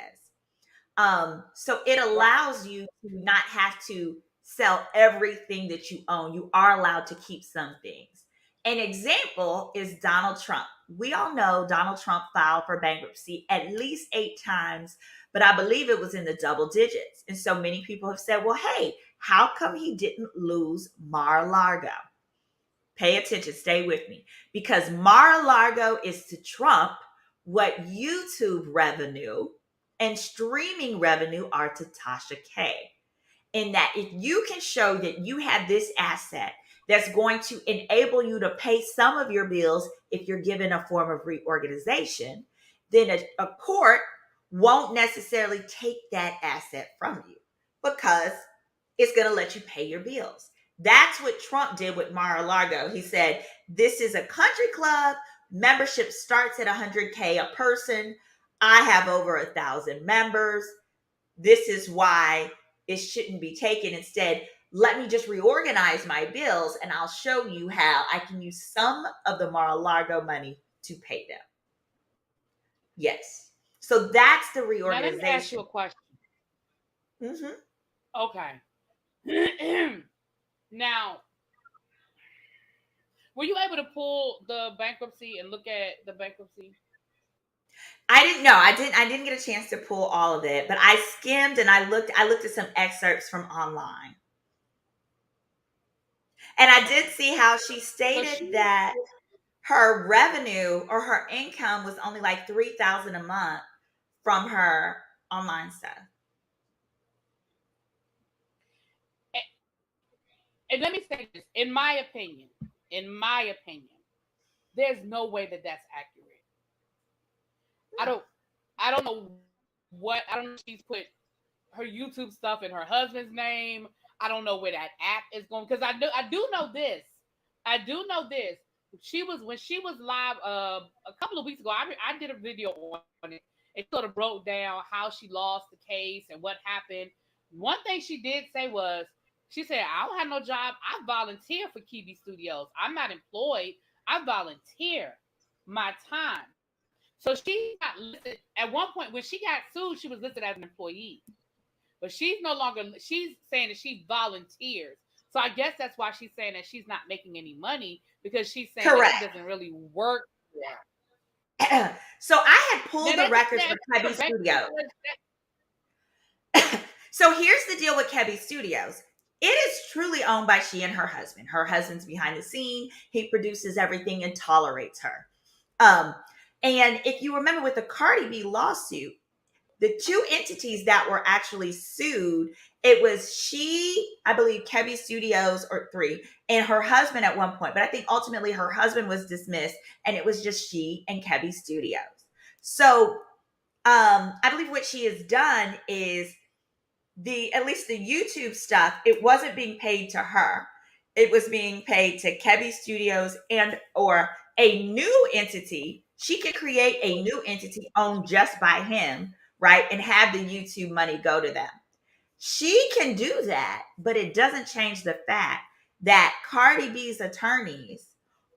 So it Right. allows you to not have to sell everything that you own. You are allowed to keep some things. An example is Donald Trump. We all know Donald Trump filed for bankruptcy at least 8 times, but I believe it was in the double digits. And so many people have said, well, hey, how come he didn't lose Mar-a-Lago? Pay attention, stay with me. Because Mar-a-Lago is to Trump what YouTube revenue and streaming revenue are to Tasha K. In that if you can show that you have this asset that's going to enable you to pay some of your bills if you're given a form of reorganization, then a court won't necessarily take that asset from you because it's going to let you pay your bills. That's what Trump did with Mar-a-Lago. He said, this is a country club. Membership starts at 100K a person. I have over 1,000 members. This is why it shouldn't be taken. Instead, let me just reorganize my bills and I'll show you how I can use some of the Mar-a-Lago money to pay them. Yes. So that's the Now let me ask you reorganization. a question. Mm-hmm. Okay. Now, were you able to pull the bankruptcy and look at the bankruptcy? I didn't know. I didn't get a chance to pull all of it, but I skimmed and I looked at some excerpts from online. And I did see how she So stated she that her revenue or her income was only like 3,000 a month from her online stuff. and let me say this, in my opinion, there's no way that that's accurate. I don't I don't know I don't know if she's put her YouTube stuff in her husband's name. I don't know where that app is going because I do know this. I do know this. She was when she was live a couple of weeks ago. I did a video on it. It sort of broke down how she lost the case and what happened. One thing she did say was she said, "I don't have no job. I volunteer for Kibi Studios. I'm not employed. I volunteer my time." So she got listed at one point when she got sued. She was listed as an employee, but she's no longer. She's saying that she volunteers. So I guess that's why she's saying that she's not making any money because she's saying that she Correct. doesn't really work. So I had pulled Now the that's records that, for Kebby that, Studios. So here's the deal with Kebby Studios. It is truly owned by she and her husband. Her husband's behind the scene. He produces everything and tolerates her. Um, and if you remember with the Cardi B lawsuit, the two entities that were actually sued, it was she, I believe, Kebby Studios, or three, and her husband at one point. But I think ultimately her husband was dismissed, and it was just she and Kebby Studios. So I believe what she has done is the at least the YouTube stuff, it wasn't being paid to her. It was being paid to Kebby Studios and or a new entity. She could create a new entity owned just by him, right? And have the YouTube money go to them. She can do that, but it doesn't change the fact that Cardi B's attorneys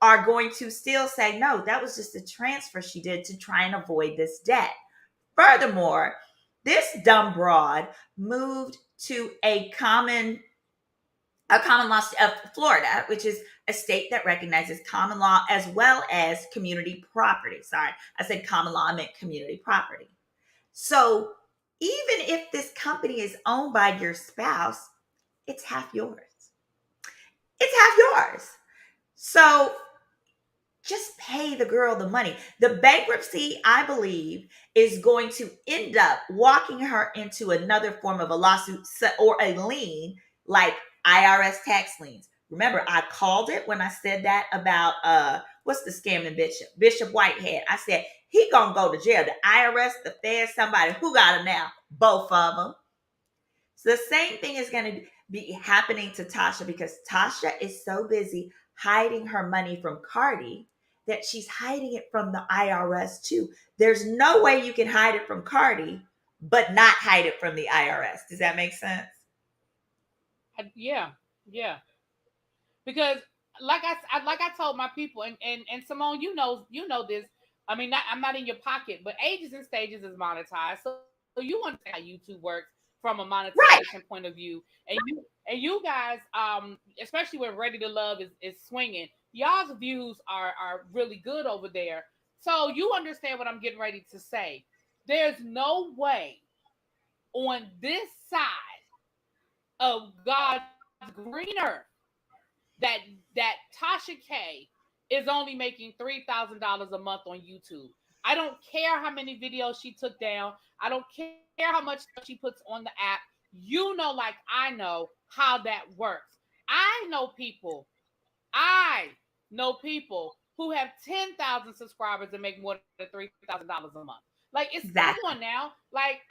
are going to still say, no, that was just a transfer she did to try and avoid this debt. Furthermore, this dumb broad moved to a common law of Florida, which is a state that recognizes common law as well as community property. Sorry, I said common law, I meant community property. So even if this company is owned by your spouse, it's half yours. It's half yours. So just pay the girl the money. The bankruptcy, I believe, is going to end up walking her into another form of a lawsuit or a lien like IRS tax liens. Remember, I called it when I said that about what's the scam in Bishop Whitehead. I said he gonna go to jail. The IRS, the Fed, somebody who got him now, both of them. So the same thing is going to be happening to Tasha because Tasha is so busy hiding her money from Cardi that she's hiding it from the IRS too. There's no way you can hide it from Cardi, but not hide it from the IRS. Does that make sense? Yeah, yeah. Because like I told my people, and Simone, you know this. I mean, I'm not in your pocket, but Ages and Stages is monetized, so you understand how YouTube works from a Right. monetization point of view. And you guys, especially when Ready to Love is swinging, y'all's views are really good over there. So you understand what I'm getting ready to say. There's no way on this side of God's green earth that that Tasha K is only making $3,000 a month on YouTube. I don't care how many videos she took down. I don't care how much she puts on the app. You know, like I know how that works. I know people. I know people who have 10,000 subscribers and make more than $3,000 a month. Like it's come on Exactly. now. Like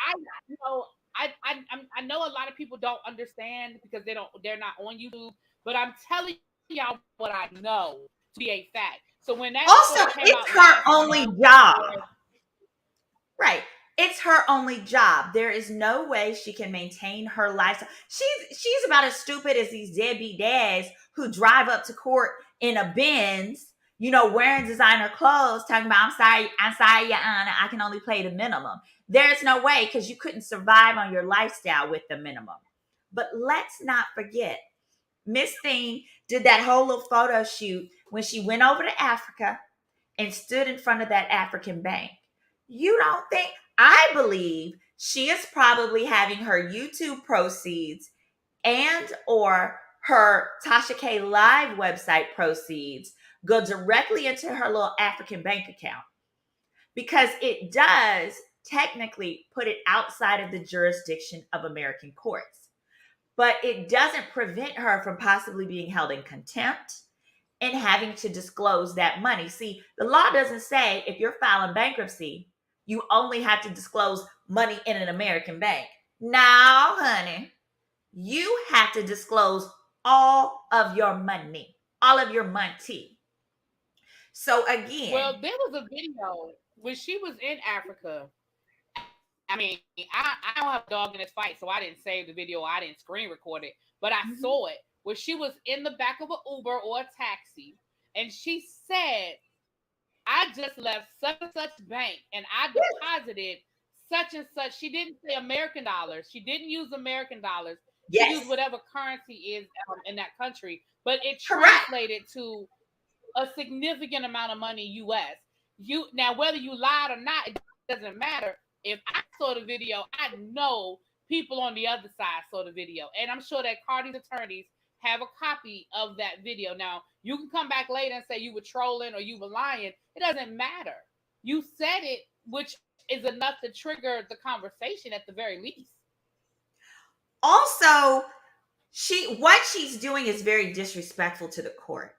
you know, I know a lot of people don't understand because they're not on YouTube, but I'm telling y'all what I know to be a fact. So when that story Also, came out it's last her month, only job. where Right. It's her only job. There is no way she can maintain her lifestyle. She's about as stupid as these deadbeat dads who drive up to court in a Benz, wearing designer clothes, talking about I'm sorry, Your Honor, I can only pay the minimum. There's no way because you couldn't survive on your lifestyle with the minimum. But let's not forget, Miss Thing did that whole little photo shoot when she went over to Africa and stood in front of that African bank. You don't think, I believe she is probably having her YouTube proceeds and or her Tasha K Live website proceeds go directly into her little African bank account because it does technically put it outside of the jurisdiction of American courts. But it doesn't prevent her from possibly being held in contempt and having to disclose that money. See, the law doesn't say if you're filing bankruptcy, you only have to disclose money in an American bank. Now, honey, you have to disclose all of your money, all of your money. So again, well, there was a video when she was in Africa. I mean, I don't have a dog in this fight, so I didn't save the video. I didn't screen record it, but I mhm, saw it where she was in the back of an Uber or a taxi, and she said, I just left such and such bank and I deposited such and such. She didn't say American dollars. She didn't use American dollars. She used yes, whatever currency is in that country, but it correct. translated to a significant amount of money US. You now whether you lied or not, it doesn't matter. If I saw the video, I know people on the other side saw the video, and I'm sure that Cardi's attorneys have a copy of that video. Now you can come back later and say you were trolling or you were lying. It doesn't matter. You said it, which is enough to trigger the conversation at the very least. Also, what she's doing is very disrespectful to the court.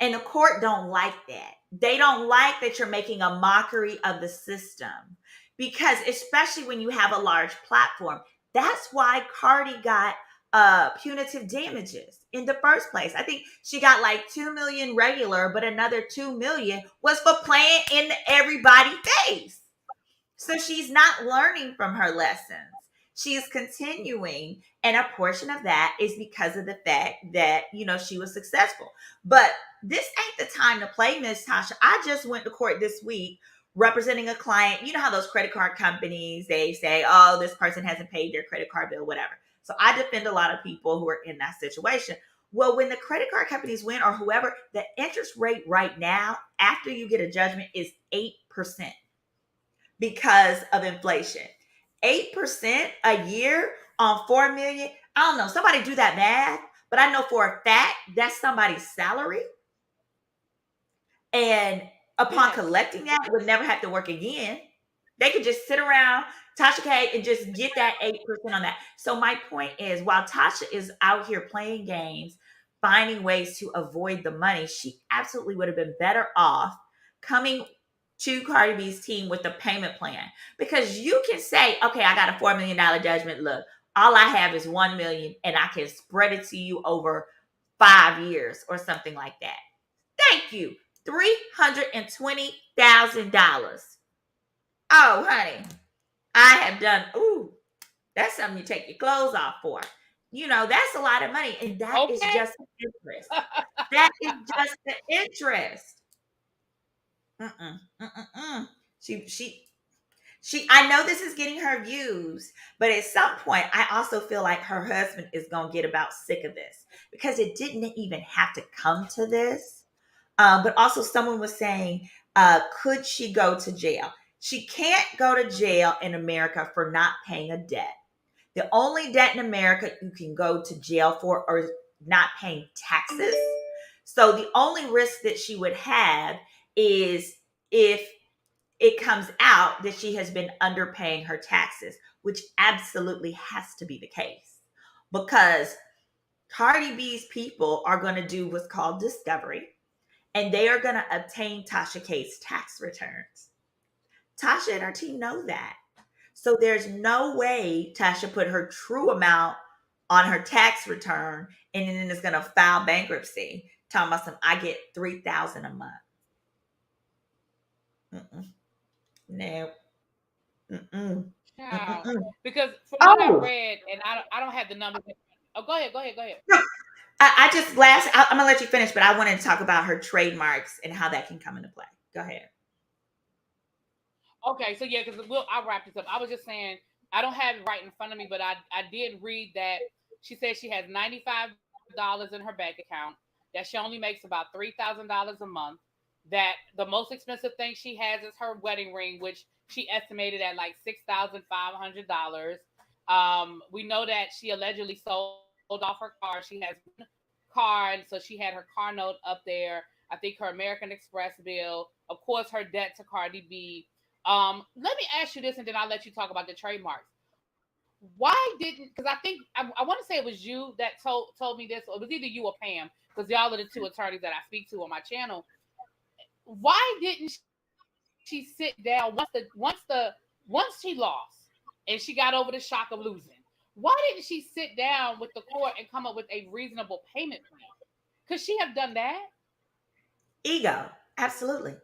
And the court don't like that. They don't like that you're making a mockery of the system. Because especially when you have a large platform, that's why Cardi got punitive damages in the first place. I think she got like 2 million regular, but another 2 million was for playing in everybody's face. So she's not learning from her lessons. She is continuing. And a portion of that is because of the fact that, she was successful. But this ain't the time to play, Miss Tasha. I just went to court this week representing a client. You know how those credit card companies, they say, oh, this person hasn't paid their credit card bill, whatever. So I defend a lot of people who are in that situation. Well, when the credit card companies win or whoever, the interest rate right now, after you get a judgment, is 8% because of inflation. 8% a year on 4 million. I don't know. Somebody do that math, but I know for a fact that's somebody's salary. And upon Yes. collecting that, would never have to work again. They could just sit around Tasha K and just get that 8% on that. So my point is, while Tasha is out here playing games, finding ways to avoid the money, she absolutely would have been better off coming to Cardi B's team with a payment plan, because you can say, okay, I got a $4 million judgment. Look, all I have is 1 million and I can spread it to you over 5 years or something like that. Thank you. $320,000. Oh, honey, I have done, ooh, that's something you take your clothes off for. That's a lot of money. And that is Okay. just the interest. That is just the interest. Mm-mm, mm-mm-mm. I know this is getting her views, but at some point, I also feel like her husband is going to get about sick of this, because it didn't even have to come to this. But also, someone was saying, could she go to jail? She can't go to jail in America for not paying a debt. The only debt in America you can go to jail for are not paying taxes. So the only risk that she would have is if it comes out that she has been underpaying her taxes, which absolutely has to be the case, because Cardi B's people are going to do what's called discovery, and they are going to obtain Tasha K's tax returns. Tasha and her team know that. So there's no way Tasha put her true amount on her tax return and then is going to file bankruptcy. Talking about I get $3,000 a month. Mm-mm. No. Mm-mm. Child. Mm-mm. Because from what I Oh, read, and I don't have the numbers. Oh, go ahead, go ahead, go ahead. no. I'm gonna let you finish, but I wanted to talk about her trademarks and how that can come into play. Go ahead. Okay, so yeah, because I'll wrap this up. I was just saying I don't have it right in front of me, but I did read that she said she has $95 in her bank account, that she only makes about $3,000 a month, that the most expensive thing she has is her wedding ring, which she estimated at like $6,500. We know that she allegedly sold off her car. She has one car, and so she had her car note up there. I think her American Express bill, of course, her debt to Cardi B. Let me ask you this, and then I'll let you talk about the trademarks. Why didn't? Because I want to say it was you that told me this, or it was either you or Pam, because y'all are the two attorneys that I speak to on my channel. Why didn't she sit down once she lost and she got over the shock of losing? Why didn't she sit down with the court and come up with a reasonable payment plan? Could she have done that? Ego. Absolutely.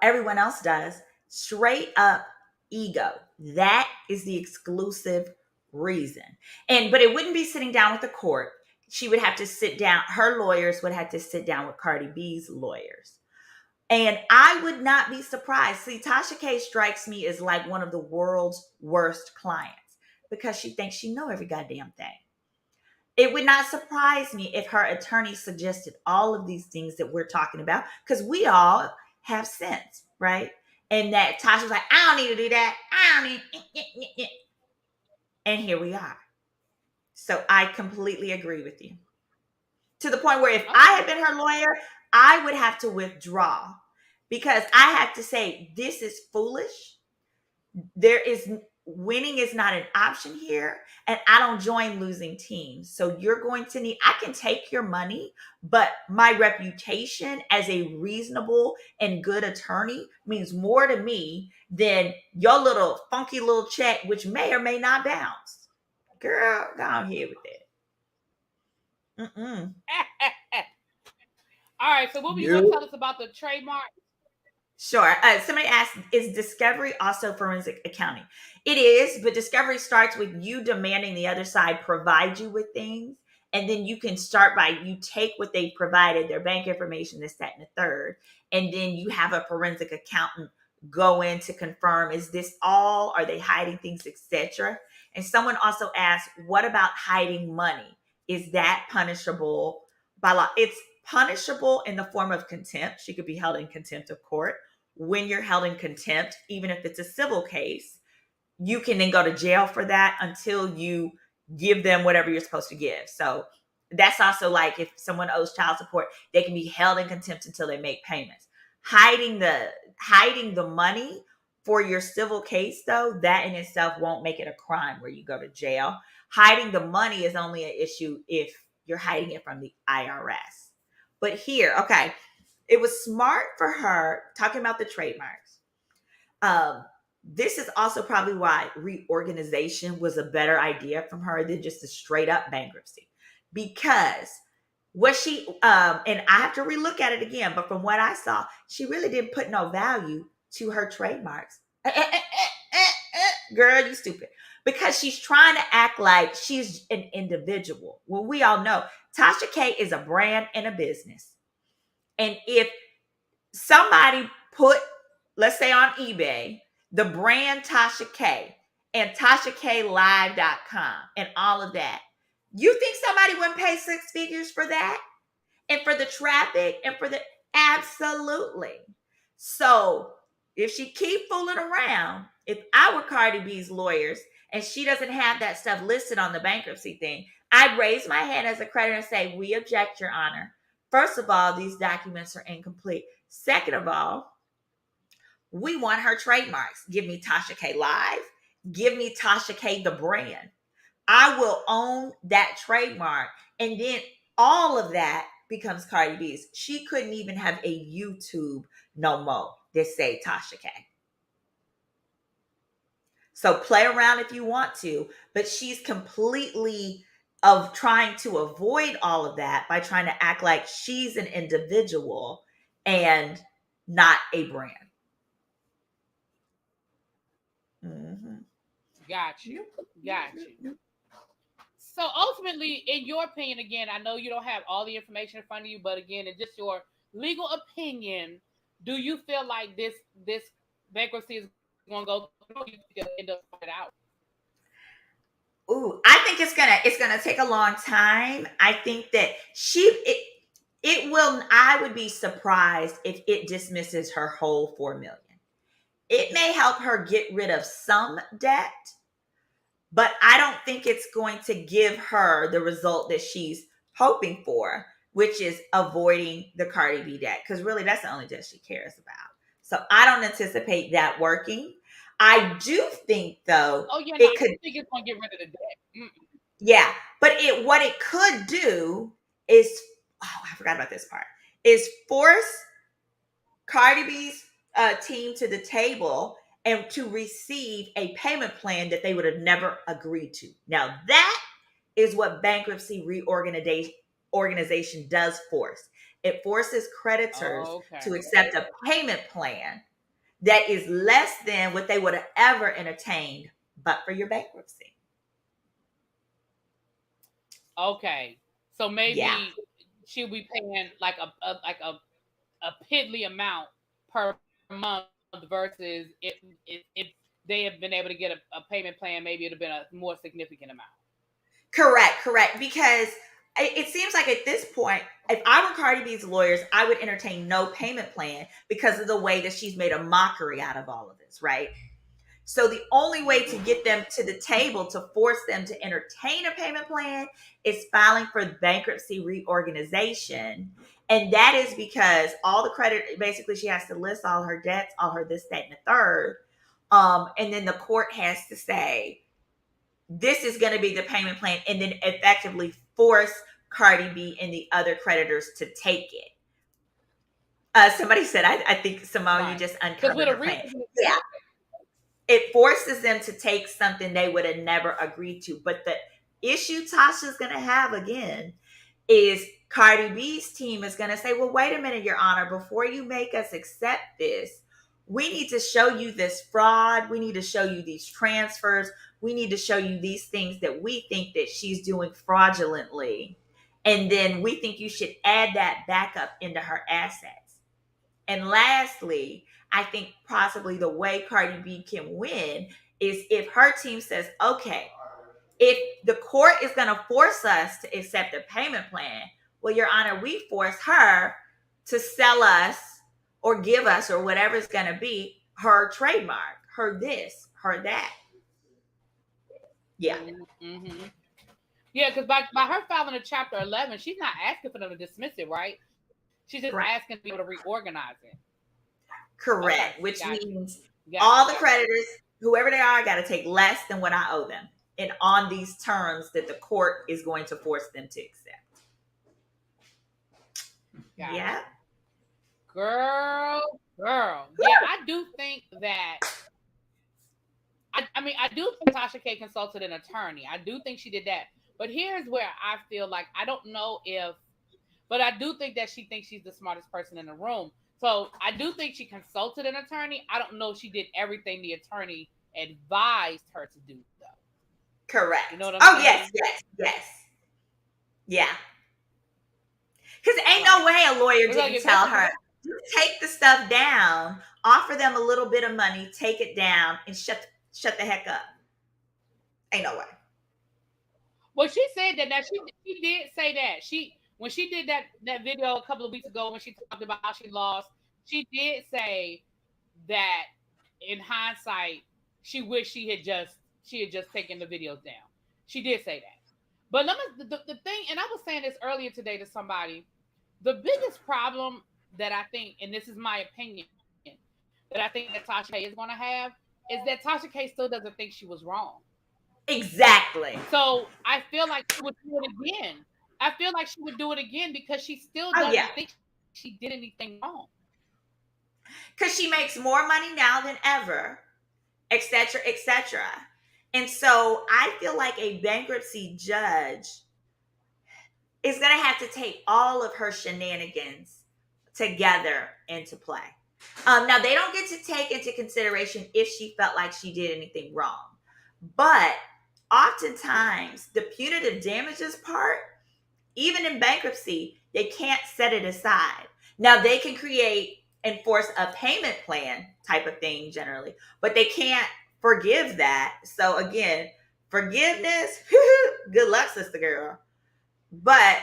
Everyone else does. Straight up ego. That is the exclusive reason. But it wouldn't be sitting down with the court. She would have to sit down. Her lawyers would have to sit down with Cardi B's lawyers. And I would not be surprised. See, Tasha K strikes me as like one of the world's worst clients, because she thinks she know every goddamn thing. It would not surprise me if her attorney suggested all of these things that we're talking about, because we all have sense, right? And that Tasha's like, I don't need to do that. I don't need. And here we are. So I completely agree with you. To the point where if I Okay. had been her lawyer, I would have to withdraw, because I have to say, this is foolish. There is Winning is not an option here, and I don't join losing teams. So you're going to need, I can take your money, but my reputation as a reasonable and good attorney means more to me than your little funky little check, which may or may not bounce. Girl, go on here with it. Mm-mm. All right. So what were you going to You tell us about the trademark? Sure. Somebody asked, is discovery also forensic accounting? It is, but discovery starts with you demanding the other side provide you with things. And then you can start by, you take what they've provided, their bank information, this, that, and the third. And then you have a forensic accountant go in to confirm, is this all? Are they hiding things, etc.? And someone also asked, what about hiding money? Is that punishable by law? It's punishable in the form of contempt. She could be held in contempt of court. When you're held in contempt, even if it's a civil case, you can then go to jail for that until you give them whatever you're supposed to give. So that's also like, if someone owes child support, they can be held in contempt until they make payments. Hiding the money for your civil case, though, that in itself won't make it a crime where you go to jail. Hiding the money is only an issue if you're hiding it from the IRS. But here, okay, it was smart for her, talking about the trademarks. This is also probably why reorganization was a better idea from her than just a straight up bankruptcy. Because what she and I have to relook at it again, but from what I saw, she really didn't put no value to her trademarks. Girl, you stupid. Because she's trying to act like she's an individual. Well, we all know Tasha K is a brand and a business. And if somebody put, let's say on eBay, the brand Tasha K and TashaKLive.com and all of that, you think somebody wouldn't pay six figures for that? And for the traffic and for the absolutely. So if she keep fooling around, if I were Cardi B's lawyers and she doesn't have that stuff listed on the bankruptcy thing, I'd raise my hand as a creditor and say, we object, Your Honor. First of all, these documents are incomplete. Second of all, we want her trademarks. Give me Tasha K Live. Give me Tasha K the brand. I will own that trademark. And then all of that becomes Cardi B's. She couldn't even have a YouTube no more that say Tasha K. So play around if you want to, but she's completely of trying to avoid all of that by trying to act like she's an individual and not a brand. Mm-hmm. Got you. Got you. So ultimately, in your opinion, again, I know you don't have all the information in front of you, but again, in just your legal opinion, do you feel like this bankruptcy is going to go through? You think it'll end up it out? Ooh, I think it's gonna take a long time. I think that it will. I would be surprised if it dismisses her whole 4 million. It may help her get rid of some debt, but I don't think it's going to give her the result that she's hoping for, which is avoiding the Cardi B debt. Because really, that's the only debt she cares about. So I don't anticipate that working. I do think, though, Oh yeah, no, it I could. don't think it's going to get rid of the debt. Mm-mm. Yeah, but what it could do is, I forgot about this part, is force Cardi B's team to the table and to receive a payment plan that they would have never agreed to. Now that is what bankruptcy reorganization does force. It forces creditors to accept a payment plan that is less than what they would have ever entertained but for your bankruptcy. Okay, so maybe Yeah. she'll be paying like a piddly amount per month versus if they have been able to get a payment plan, maybe it'd have been a more significant amount. Correct. Because it seems like at this point, if I were Cardi B's lawyers, I would entertain no payment plan because of the way that she's made a mockery out of all of this, right? So the only way to get them to the table to force them to entertain a payment plan is filing for bankruptcy reorganization. And that is because all the credit, basically she has to list all her debts, all her this, that, and the third. And then the court has to say, this is going to be the payment plan, and then effectively force Cardi B and the other creditors to take it. Somebody said, I think, Simone, you just uncovered her plan. Yeah. It forces them to take something they would have never agreed to. But the issue Tasha's going to have again is Cardi B's team is going to say, well, wait a minute, Your Honor, before you make us accept this, we need to show you this fraud. We need to show you these transfers. We need to show you these things that we think that she's doing fraudulently. And then we think you should add that back up into her assets. And lastly, I think possibly the way Cardi B can win is if her team says, okay, if the court is going to force us to accept a payment plan, well, Your Honor, we force her to sell us or give us or whatever it's going to be her trademark, her this, her that. Yeah. Mm-hmm. Yeah, because by her filing a Chapter 11, she's not asking for them to dismiss it, right? She's just asking to be able to reorganize it. Correct, okay, which means all the creditors, whoever they are, got to take less than what I owe them, and on these terms that the court is going to force them to accept. Yeah. Girl. Yeah, I do think that. I mean, I do think Tasha K consulted an attorney. I do think she did that. But here's where I feel like I don't know if, but I do think that she thinks she's the smartest person in the room. So I do think she consulted an attorney. I don't know if she did everything the attorney advised her to do, though. Correct. You know what I'm Oh, saying? yes. Yeah. Because ain't Right. no way a lawyer It's like didn't if that's tell her, take the stuff down, offer them a little bit of money, take it down, and shut the heck up. Ain't no way. well, she said that. Now she did say that when she did that video a couple of weeks ago when she talked about how she lost, she did say that in hindsight she wished she had just taken the videos down. She did say that. But the thing, and I was saying this earlier today to somebody, the biggest problem that I think, and this is my opinion, that I think that Tasha K is going to have is that Tasha K still doesn't think she was wrong. Exactly. So I feel like she would do it again. I feel like she would do it again because she still Oh, doesn't yeah. think she did anything wrong. Because she makes more money now than ever, etc., etc. And so I feel like a bankruptcy judge is going to have to take all of her shenanigans together into play. Now, they don't get to take into consideration if she felt like she did anything wrong. But oftentimes, the punitive damages part, even in bankruptcy, they can't set it aside. Now, they can enforce a payment plan type of thing generally, but they can't forgive that. So again, forgiveness, good luck, sister girl. But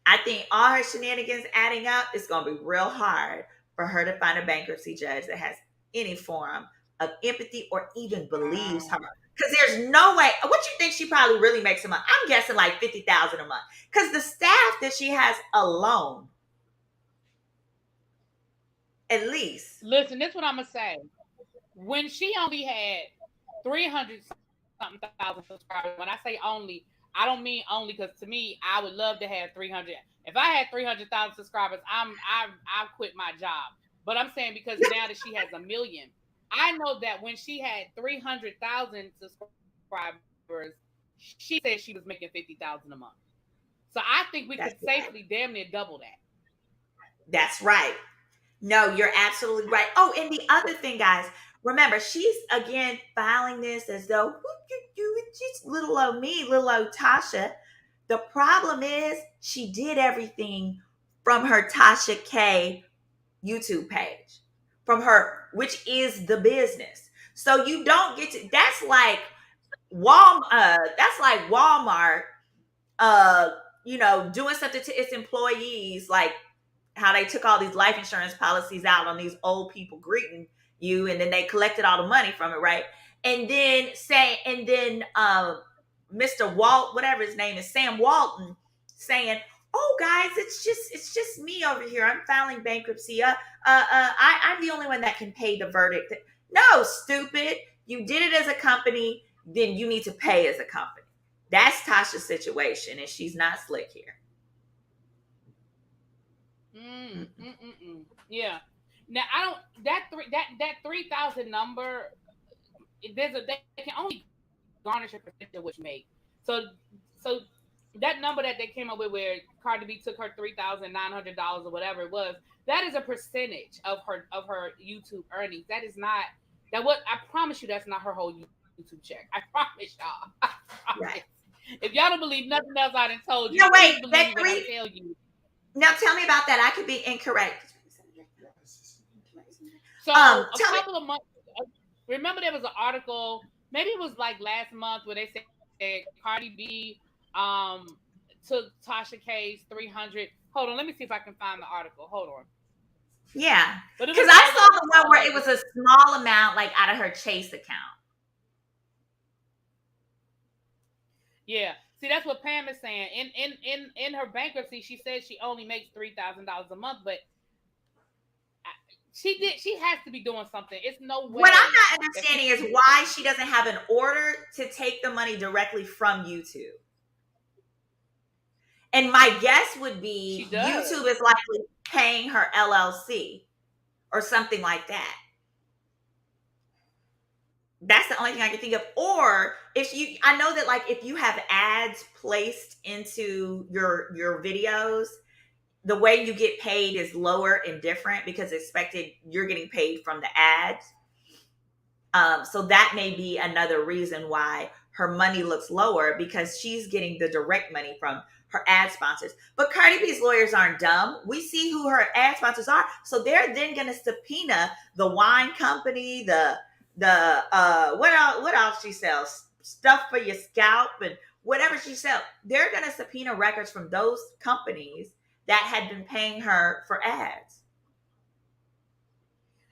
I think all her shenanigans adding up, it's going to be real hard for her to find a bankruptcy judge that has any form of empathy or even believes her. Because there's no way. What you think she probably really makes a month? I'm guessing like $50,000 a month. Because the staff that she has alone, at least. Listen, this is what I'm gonna say. When she only had 300 something thousand subscribers, when I say only, I don't mean only because to me, I would love to have 300. If I had 300,000 subscribers, I quit my job. But I'm saying because now that she has 1 million, I know that when she had 300,000 subscribers, she said she was making 50,000 a month. So I think we could safely damn near double that. That's right. No, you're absolutely right. Oh, and the other thing, guys, remember, she's again filing this as though it's just little old me, little old Tasha. The problem is she did everything from her Tasha K YouTube page, from her, which is the business. So you don't get to. That's like Walmart. Doing something to its employees, like how they took all these life insurance policies out on these old people greeting you, and then they collected all the money from it, right? And then Mr. Walt, whatever his name is, Sam Walton, saying, "Oh, guys, it's just me over here. I'm filing bankruptcy. I'm the only one that can pay the verdict." No, stupid. You did it as a company, then you need to pay as a company. That's Tasha's situation, and she's not slick here. Yeah. Now I don't that 3,000 number. They can only garnish a percentage of what you make. So that number that they came up with, where Cardi B took her $3,900 or whatever it was, that is a percentage of her YouTube earnings. That is not that. What I promise you, that's not her whole YouTube check. I promise y'all. I promise. Right. If y'all don't believe nothing else I done told you, no, wait, please believe me when I tell you. Now tell me about that. I could be incorrect. So a couple of months. Remember, there was an article. Maybe it was like last month where they said Cardi B took Tasha K's 300. Hold on, let me see if I can find the article. Hold on. Yeah, because I saw the one where it was a small amount, like out of her Chase account. Yeah. See, that's what Pam is saying. In her bankruptcy, she says she only makes $3,000 a month, but she has to be doing something. It's no way. What I'm not understanding is why she doesn't have an order to take the money directly from YouTube. And my guess would She be does. YouTube is likely paying her LLC or something like that. That's the only thing I can think of. Or if you, I know that like if you have ads placed into your videos, the way you get paid is lower and different because expected you're getting paid from the ads. So that may be another reason why her money looks lower because she's getting the direct money from her ad sponsors. But Cardi B's lawyers aren't dumb. We see who her ad sponsors are. So they're then going to subpoena the wine company, the what else she sells? Stuff for your scalp and whatever she sells. They're going to subpoena records from those companies that had been paying her for ads.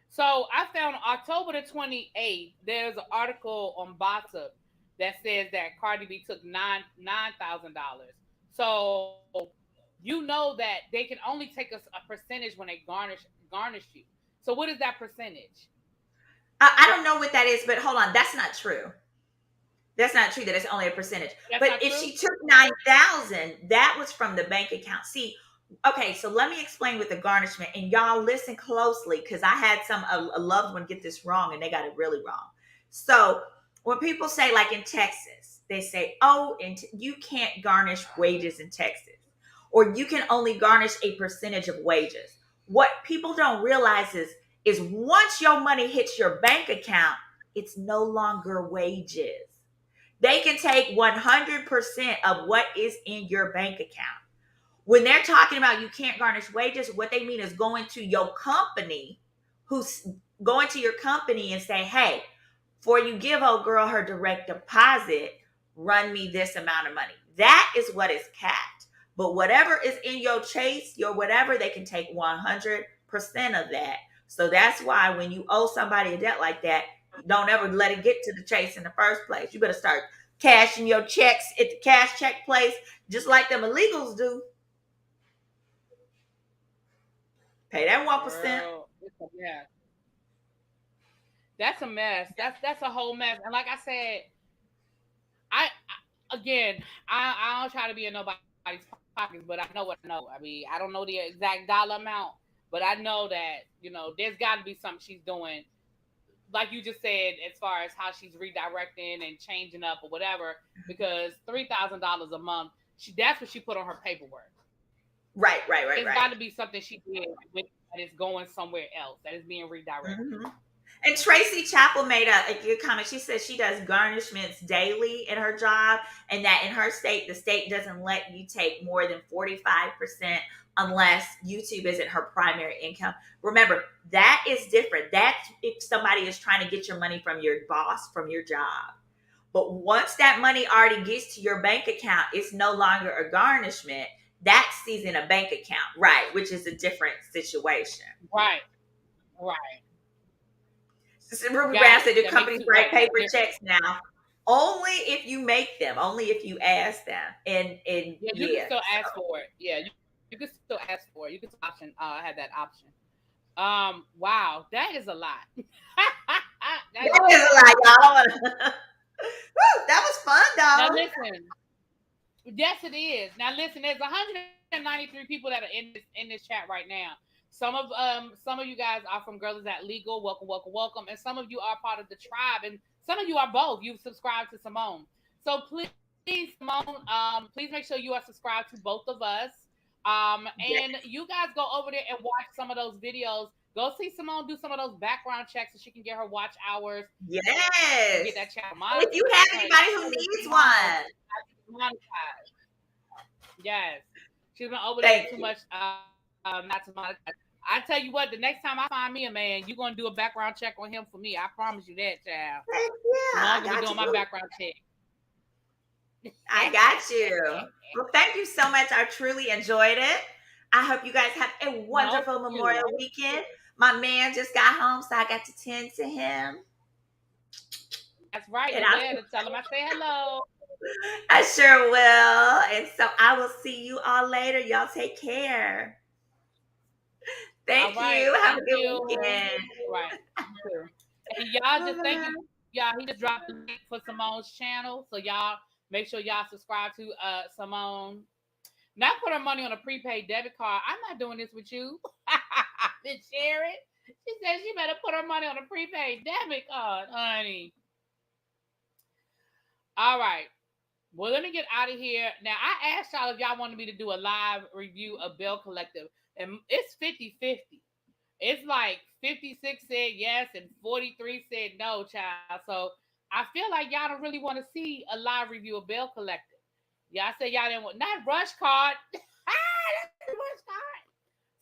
So I found October the 28th, there's an article on Gossip that says that Cardi B took $9,000. So you know that they can only take a percentage when they garnish you. So what is that percentage? I don't know what that is, but hold on, that's not true. That's not true that it's only a percentage. That's But not if true. she took 9,000, that was from the bank account. See, okay, so let me explain with the garnishment and y'all listen closely because I had a loved one get this wrong and they got it really wrong. So when people say like in Texas, they say, "Oh, and you can't garnish wages in Texas." Or you can only garnish a percentage of wages. What people don't realize is once your money hits your bank account, it's no longer wages. They can take 100% of what is in your bank account. When they're talking about you can't garnish wages, what they mean is going to your company, who's going to your company and say, "Hey, before you give old girl her direct deposit, run me this amount of money." That is what is capped. But whatever is in your chase, your whatever, they can take 100% of that. So that's why when you owe somebody a debt like that, don't ever let it get to the chase in the first place. You better start cashing your checks at the cash check place, just like them illegals do. Pay that 1%. Girl, it's a mess. That's a mess. That's a whole mess. And like I said, I again, I don't try to be in nobody's pockets, but I know what I know. I mean, I don't know the exact dollar amount, but I know that there's got to be something she's doing, like you just said, as far as how she's redirecting and changing up or whatever. Because $3,000 a month, that's what she put on her paperwork. Right, right, It's right, got to right. be something she did that is going somewhere else that is being redirected. Hmm. And Tracy Chapel made a good comment. She says she does garnishments daily in her job, and that in her state, the state doesn't let you take more than 45% unless YouTube isn't her primary income. Remember, that is different. That's if somebody is trying to get your money from your boss, from your job. But once that money already gets to your bank account, it's no longer a garnishment. That's seizing a bank account, right? Which is a different situation. Right, right. Ruby Brown Got said it. the That makes companies two write right. That's paper different. checks now. Only if you make them, only if you ask them. And Yeah, you can yeah. still ask for it. Yeah, you can still ask for it. You can still option have that option. Wow, that is a lot. That is That a is a lot. lot, y'all. Woo, that was fun Now though. listen, yes, it is. Now listen, there's 193 people that are in this chat right now. Some of you guys are from Girls That Legal. Welcome, welcome, welcome. And some of you are part of the tribe, and some of you are both. You've subscribed to Simone. So please, Simone, please make sure you are subscribed to both of us. And Yes. you guys go over there and watch some of those videos. Go see Simone do some of those background checks so she can get her watch hours and get Yes. that channel And if you have anybody who needs one, monetized. Yes. She's been over there thank too you. much not to monetize. I tell you what, the next time I find me a man, you're gonna do a background check on him for me. I promise you that, child. Heck Simone yeah, I gonna be got doing my you. background check. I got you. Well, thank you so much. I truly enjoyed it. I hope you guys have a No, wonderful thank you. Memorial weekend. My man just got home, so I got to tend to him. That's right. And You better tell him I say hello. I sure will. And so I will see you all later. Y'all take care. All Thank right. you. Have a Thank good you. weekend. All right. You too. And y'all just thank you. Bye-bye. Y'all, he just dropped the link for Simone's channel. So y'all make sure y'all subscribe to Simone. Not put her money on a prepaid debit card. I'm not doing this with you. Miss Sharon. She said she better put her money on a prepaid debit card, honey. All right. Well, let me get out of here. Now, I asked y'all if y'all wanted me to do a live review of Bell Collective, and it's 50-50. It's like 56 said yes and 43 said no, child. So I feel like y'all don't really want to see a live review of Bell Collective. Y'all said y'all didn't want, not Rush Card. That's the Rush Card.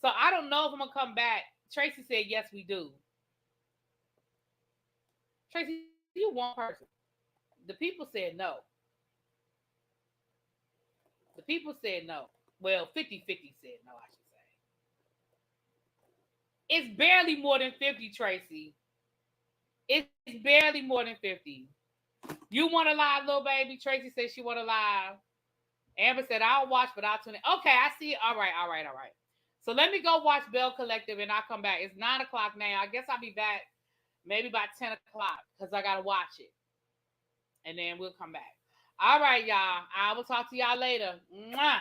So I don't know if I'm going to come back. Tracy said yes, we do. Tracy, you one person. The people said no. The people said no. Well, 50-50 said no, I should say. It's barely more than 50, Tracy. It's barely more than 50. You want to live, little baby? Tracy said she want to live. Amber said, I'll watch, but I'll tune in. Okay, I see it. All right. So let me go watch Bell Collective, and I'll come back. It's 9 o'clock now. I guess I'll be back maybe by 10 o'clock because I got to watch it. And then we'll come back. All right, y'all. I will talk to y'all later. Mwah.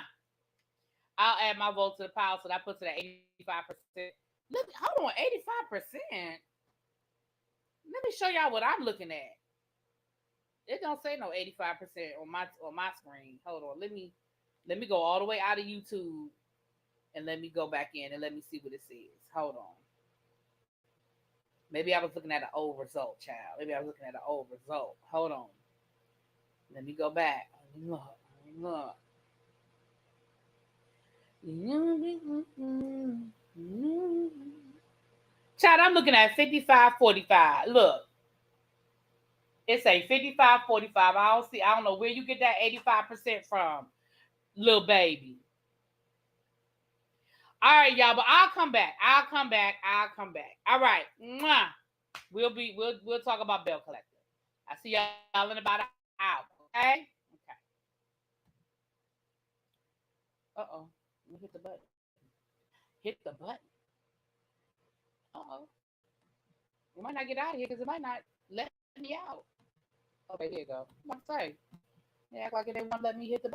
I'll add my vote to the pile so that puts it at 85%. Look, hold on, 85%. Let me show y'all what I'm looking at. It don't say no 85% on my screen. Hold on. Let me go all the way out of YouTube and let me go back in and let me see what it says. Hold on. Maybe I was looking at an old result, child. Maybe I was looking at an old result. Hold on. Let me go back. Look. Child, I'm looking at 55-45. Look. It's a 55-45. I don't know where you get that 85% from, little baby. All right, y'all, but I'll come back. All right. Mwah. We'll talk about Bell Collective. I see y'all in about an hour. Okay? Okay. Uh-oh. Let me hit the button. Uh-oh. We might not get out of here because it might not let me out. Okay, here you go. I'm about to say. They act like they won't let me hit the button.